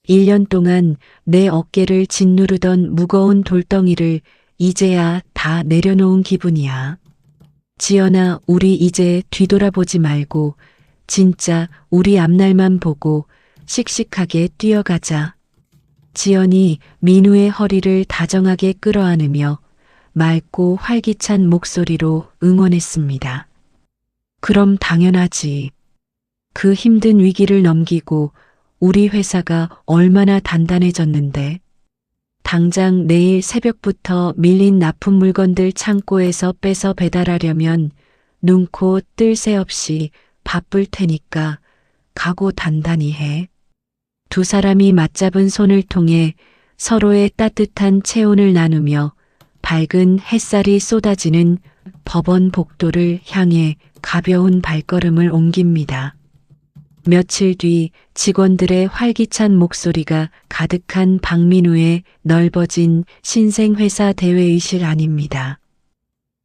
1년 동안 내 어깨를 짓누르던 무거운 돌덩이를 이제야 다 내려놓은 기분이야. 지연아, 우리 이제 뒤돌아보지 말고 진짜 우리 앞날만 보고 씩씩하게 뛰어가자. 지연이 민우의 허리를 다정하게 끌어안으며 맑고 활기찬 목소리로 응원했습니다. 그럼 당연하지. 그 힘든 위기를 넘기고 우리 회사가 얼마나 단단해졌는데. 당장 내일 새벽부터 밀린 납품 물건들 창고에서 빼서 배달하려면 눈코 뜰 새 없이 바쁠 테니까 각오 단단히 해. 두 사람이 맞잡은 손을 통해 서로의 따뜻한 체온을 나누며 밝은 햇살이 쏟아지는 법원 복도를 향해 가벼운 발걸음을 옮깁니다. 며칠 뒤 직원들의 활기찬 목소리가 가득한 박민우의 넓어진 신생회사 대회의실 안입니다.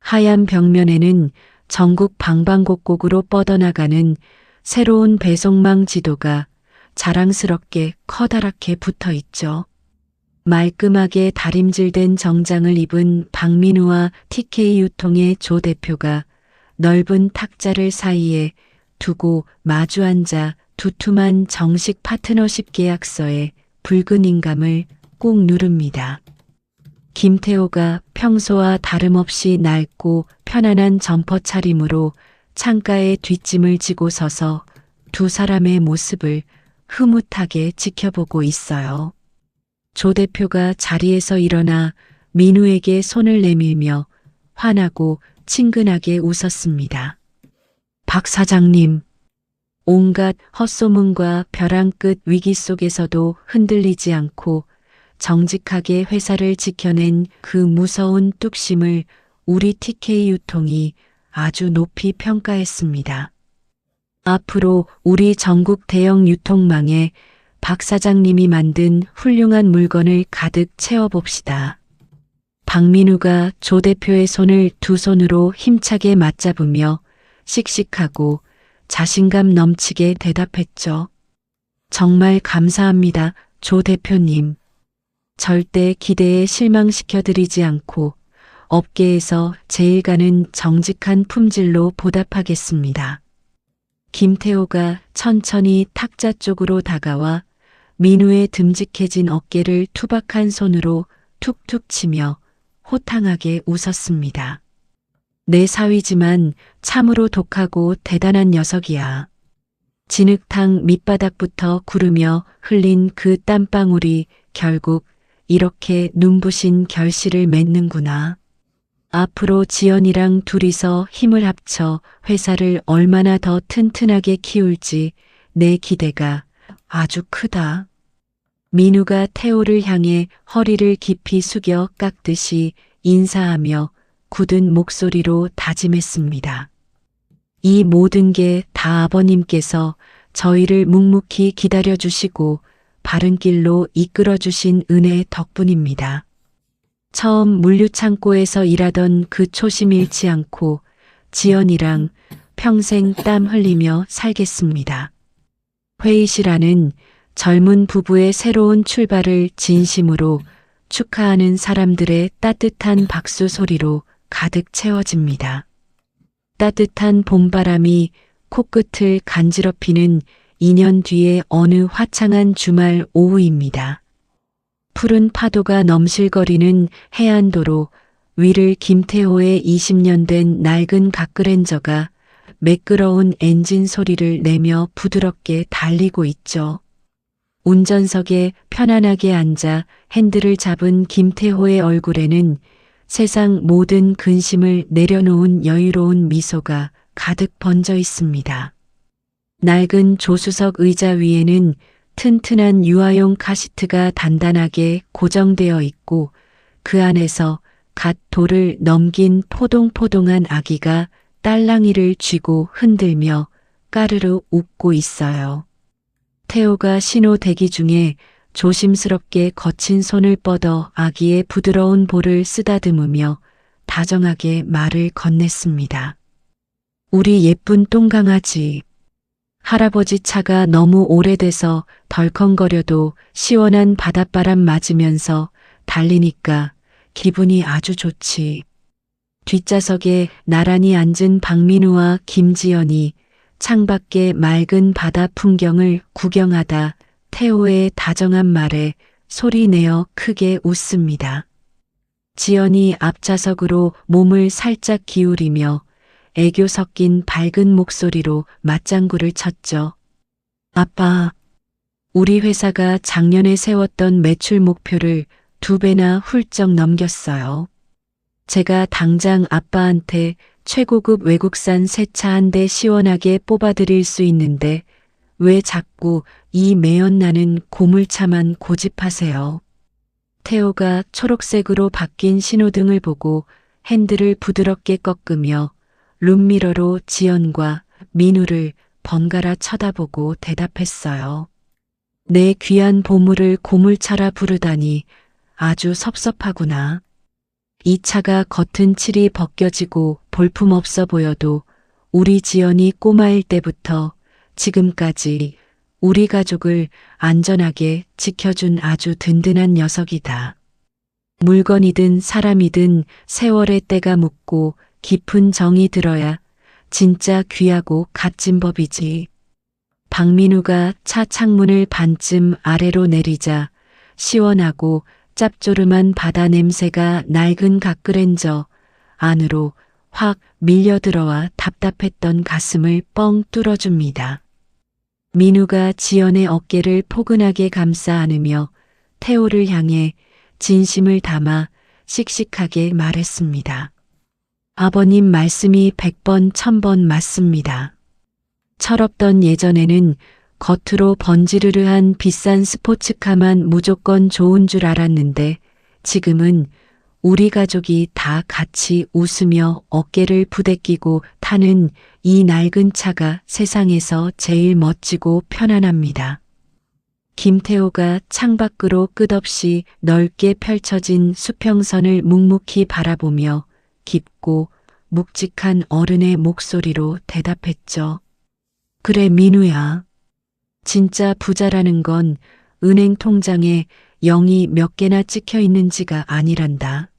하얀 벽면에는 전국 방방곡곡으로 뻗어나가는 새로운 배송망 지도가 자랑스럽게 커다랗게 붙어 있죠. 말끔하게 다림질된 정장을 입은 박민우와 TK 유통의 조 대표가 넓은 탁자를 사이에 두고 마주 앉아 두툼한 정식 파트너십 계약서에 붉은 인감을 꾹 누릅니다. 김태호가 평소와 다름없이 낡고 편안한 점퍼 차림으로 창가에 뒷짐을 지고 서서 두 사람의 모습을 흐뭇하게 지켜보고 있어요. 조 대표가 자리에서 일어나 민우에게 손을 내밀며 환하고 친근하게 웃었습니다. 박 사장님, 온갖 헛소문과 벼랑 끝 위기 속에서도 흔들리지 않고 정직하게 회사를 지켜낸 그 무서운 뚝심을 우리 TK 유통이 아주 높이 평가했습니다. 앞으로 우리 전국 대형 유통망에 박 사장님이 만든 훌륭한 물건을 가득 채워봅시다. 박민우가 조 대표의 손을 두 손으로 힘차게 맞잡으며 씩씩하고 자신감 넘치게 대답했죠. 정말 감사합니다, 조 대표님. 절대 기대에 실망시켜드리지 않고 업계에서 제일 가는 정직한 품질로 보답하겠습니다. 김태호가 천천히 탁자 쪽으로 다가와 민우의 듬직해진 어깨를 투박한 손으로 툭툭 치며 호탕하게 웃었습니다. 내 사위지만 참으로 독하고 대단한 녀석이야. 진흙탕 밑바닥부터 구르며 흘린 그 땀방울이 결국 이렇게 눈부신 결실을 맺는구나. 앞으로 지연이랑 둘이서 힘을 합쳐 회사를 얼마나 더 튼튼하게 키울지 내 기대가 아주 크다. 민우가 태호를 향해 허리를 깊이 숙여 깎듯이 인사하며 굳은 목소리로 다짐했습니다. 이 모든 게 다 아버님께서 저희를 묵묵히 기다려주시고 바른 길로 이끌어주신 은혜 덕분입니다. 처음 물류창고에서 일하던 그 초심 잃지 않고 지연이랑 평생 땀 흘리며 살겠습니다. 회의실 안은 젊은 부부의 새로운 출발을 진심으로 축하하는 사람들의 따뜻한 박수 소리로 가득 채워집니다. 따뜻한 봄바람이 코끝을 간지럽히는 2년 뒤의 어느 화창한 주말 오후입니다. 푸른 파도가 넘실거리는 해안도로 위를 김태호의 20년 된 낡은 갓그랜저가 매끄러운 엔진 소리를 내며 부드럽게 달리고 있죠. 운전석에 편안하게 앉아 핸들을 잡은 김태호의 얼굴에는 세상 모든 근심을 내려놓은 여유로운 미소가 가득 번져 있습니다. 낡은 조수석 의자 위에는 튼튼한 유아용 카시트가 단단하게 고정되어 있고 그 안에서 갓 돌을 넘긴 포동포동한 아기가 딸랑이를 쥐고 흔들며 까르르 웃고 있어요. 태호가 신호 대기 중에 조심스럽게 거친 손을 뻗어 아기의 부드러운 볼을 쓰다듬으며 다정하게 말을 건넸습니다. 우리 예쁜 똥강아지. 할아버지 차가 너무 오래돼서 덜컹거려도 시원한 바닷바람 맞으면서 달리니까 기분이 아주 좋지. 뒷좌석에 나란히 앉은 박민우와 김지연이 창밖의 맑은 바다 풍경을 구경하다 태호의 다정한 말에 소리내어 크게 웃습니다. 지연이 앞좌석으로 몸을 살짝 기울이며 애교 섞인 밝은 목소리로 맞장구를 쳤죠. 아빠, 우리 회사가 작년에 세웠던 매출 목표를 2배나 훌쩍 넘겼어요. 제가 당장 아빠한테 최고급 외국산 새 차 한 대 시원하게 뽑아드릴 수 있는데 왜 자꾸 이 매연나는 고물차만 고집하세요. 태호가 초록색으로 바뀐 신호등을 보고 핸들을 부드럽게 꺾으며 룸미러로 지연과 민우를 번갈아 쳐다보고 대답했어요. 내 귀한 보물을 고물차라 부르다니 아주 섭섭하구나. 이 차가 겉은 칠이 벗겨지고 볼품없어 보여도 우리 지연이 꼬마일 때부터 지금까지 우리 가족을 안전하게 지켜준 아주 든든한 녀석이다. 물건이든 사람이든 세월의 때가 묻고 깊은 정이 들어야 진짜 귀하고 값진 법이지. 박민우가 차 창문을 반쯤 아래로 내리자 시원하고 짭조름한 바다 냄새가 낡은 갓그랜저 안으로 확 밀려들어와 답답했던 가슴을 뻥 뚫어줍니다. 민우가 지연의 어깨를 포근하게 감싸 안으며 태호를 향해 진심을 담아 씩씩하게 말했습니다. 아버님 말씀이 100번 1000번 맞습니다. 철없던 예전에는 겉으로 번지르르한 비싼 스포츠카만 무조건 좋은 줄 알았는데 지금은 우리 가족이 다 같이 웃으며 어깨를 부대끼고 타는 이 낡은 차가 세상에서 제일 멋지고 편안합니다. 김태호가 창밖으로 끝없이 넓게 펼쳐진 수평선을 묵묵히 바라보며 깊고 묵직한 어른의 목소리로 대답했죠. 그래 민우야. 진짜 부자라는 건 은행 통장에 0이 몇 개나 찍혀 있는지가 아니란다.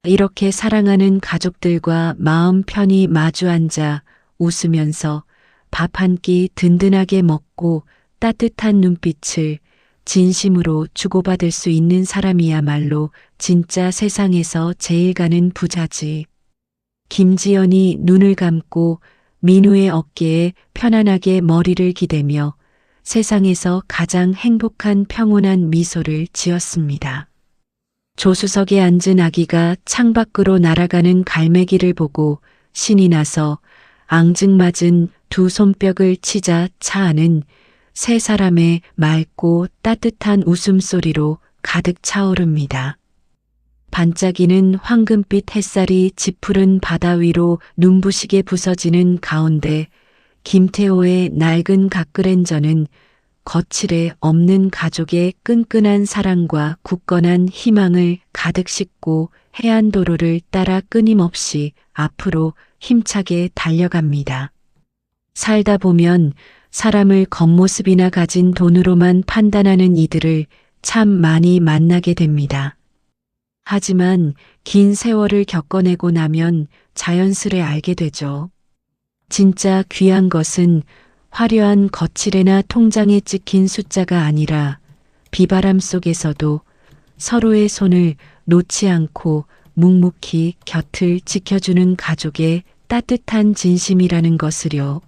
이렇게 사랑하는 가족들과 마음 편히 마주 앉아 웃으면서 밥 한 끼 든든하게 먹고 따뜻한 눈빛을 진심으로 주고받을 수 있는 사람이야말로 진짜 세상에서 제일 가는 부자지. 김지연이 눈을 감고 민우의 어깨에 편안하게 머리를 기대며 세상에서 가장 행복한 평온한 미소를 지었습니다. 조수석에 앉은 아기가 창밖으로 날아가는 갈매기를 보고 신이 나서 앙증맞은 두 손뼉을 치자 차 안은 세 사람의 맑고 따뜻한 웃음소리로 가득 차오릅니다. 반짝이는 황금빛 햇살이 짙푸른 바다 위로 눈부시게 부서지는 가운데 김태호의 낡은 갓그랜저는 거칠에 없는 가족의 끈끈한 사랑과 굳건한 희망을 가득 싣고 해안도로를 따라 끊임없이 앞으로 힘차게 달려갑니다. 살다 보면 사람을 겉모습이나 가진 돈으로만 판단하는 이들을 참 많이 만나게 됩니다. 하지만 긴 세월을 겪어내고 나면 자연스레 알게 되죠. 진짜 귀한 것은 화려한 거칠에나 통장에 찍힌 숫자가 아니라 비바람 속에서도 서로의 손을 놓지 않고 묵묵히 곁을 지켜주는 가족의 따뜻한 진심이라는 것을요.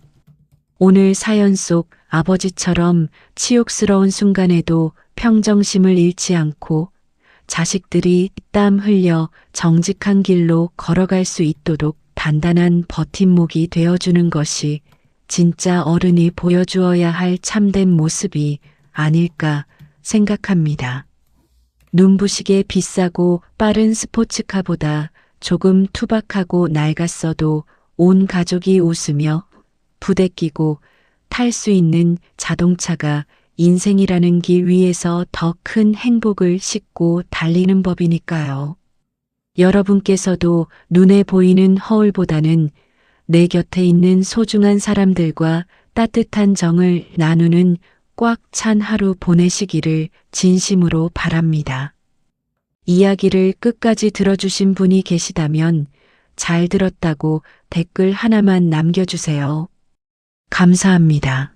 오늘 사연 속 아버지처럼 치욕스러운 순간에도 평정심을 잃지 않고 자식들이 땀 흘려 정직한 길로 걸어갈 수 있도록 단단한 버팀목이 되어주는 것이 진짜 어른이 보여주어야 할 참된 모습이 아닐까 생각합니다. 눈부시게 비싸고 빠른 스포츠카보다 조금 투박하고 낡았어도 온 가족이 웃으며 부대끼고 탈 수 있는 자동차가 인생이라는 길 위에서 더 큰 행복을 싣고 달리는 법이니까요. 여러분께서도 눈에 보이는 허울보다는 내 곁에 있는 소중한 사람들과 따뜻한 정을 나누는 꽉 찬 하루 보내시기를 진심으로 바랍니다. 이야기를 끝까지 들어주신 분이 계시다면 잘 들었다고 댓글 하나만 남겨주세요. 감사합니다.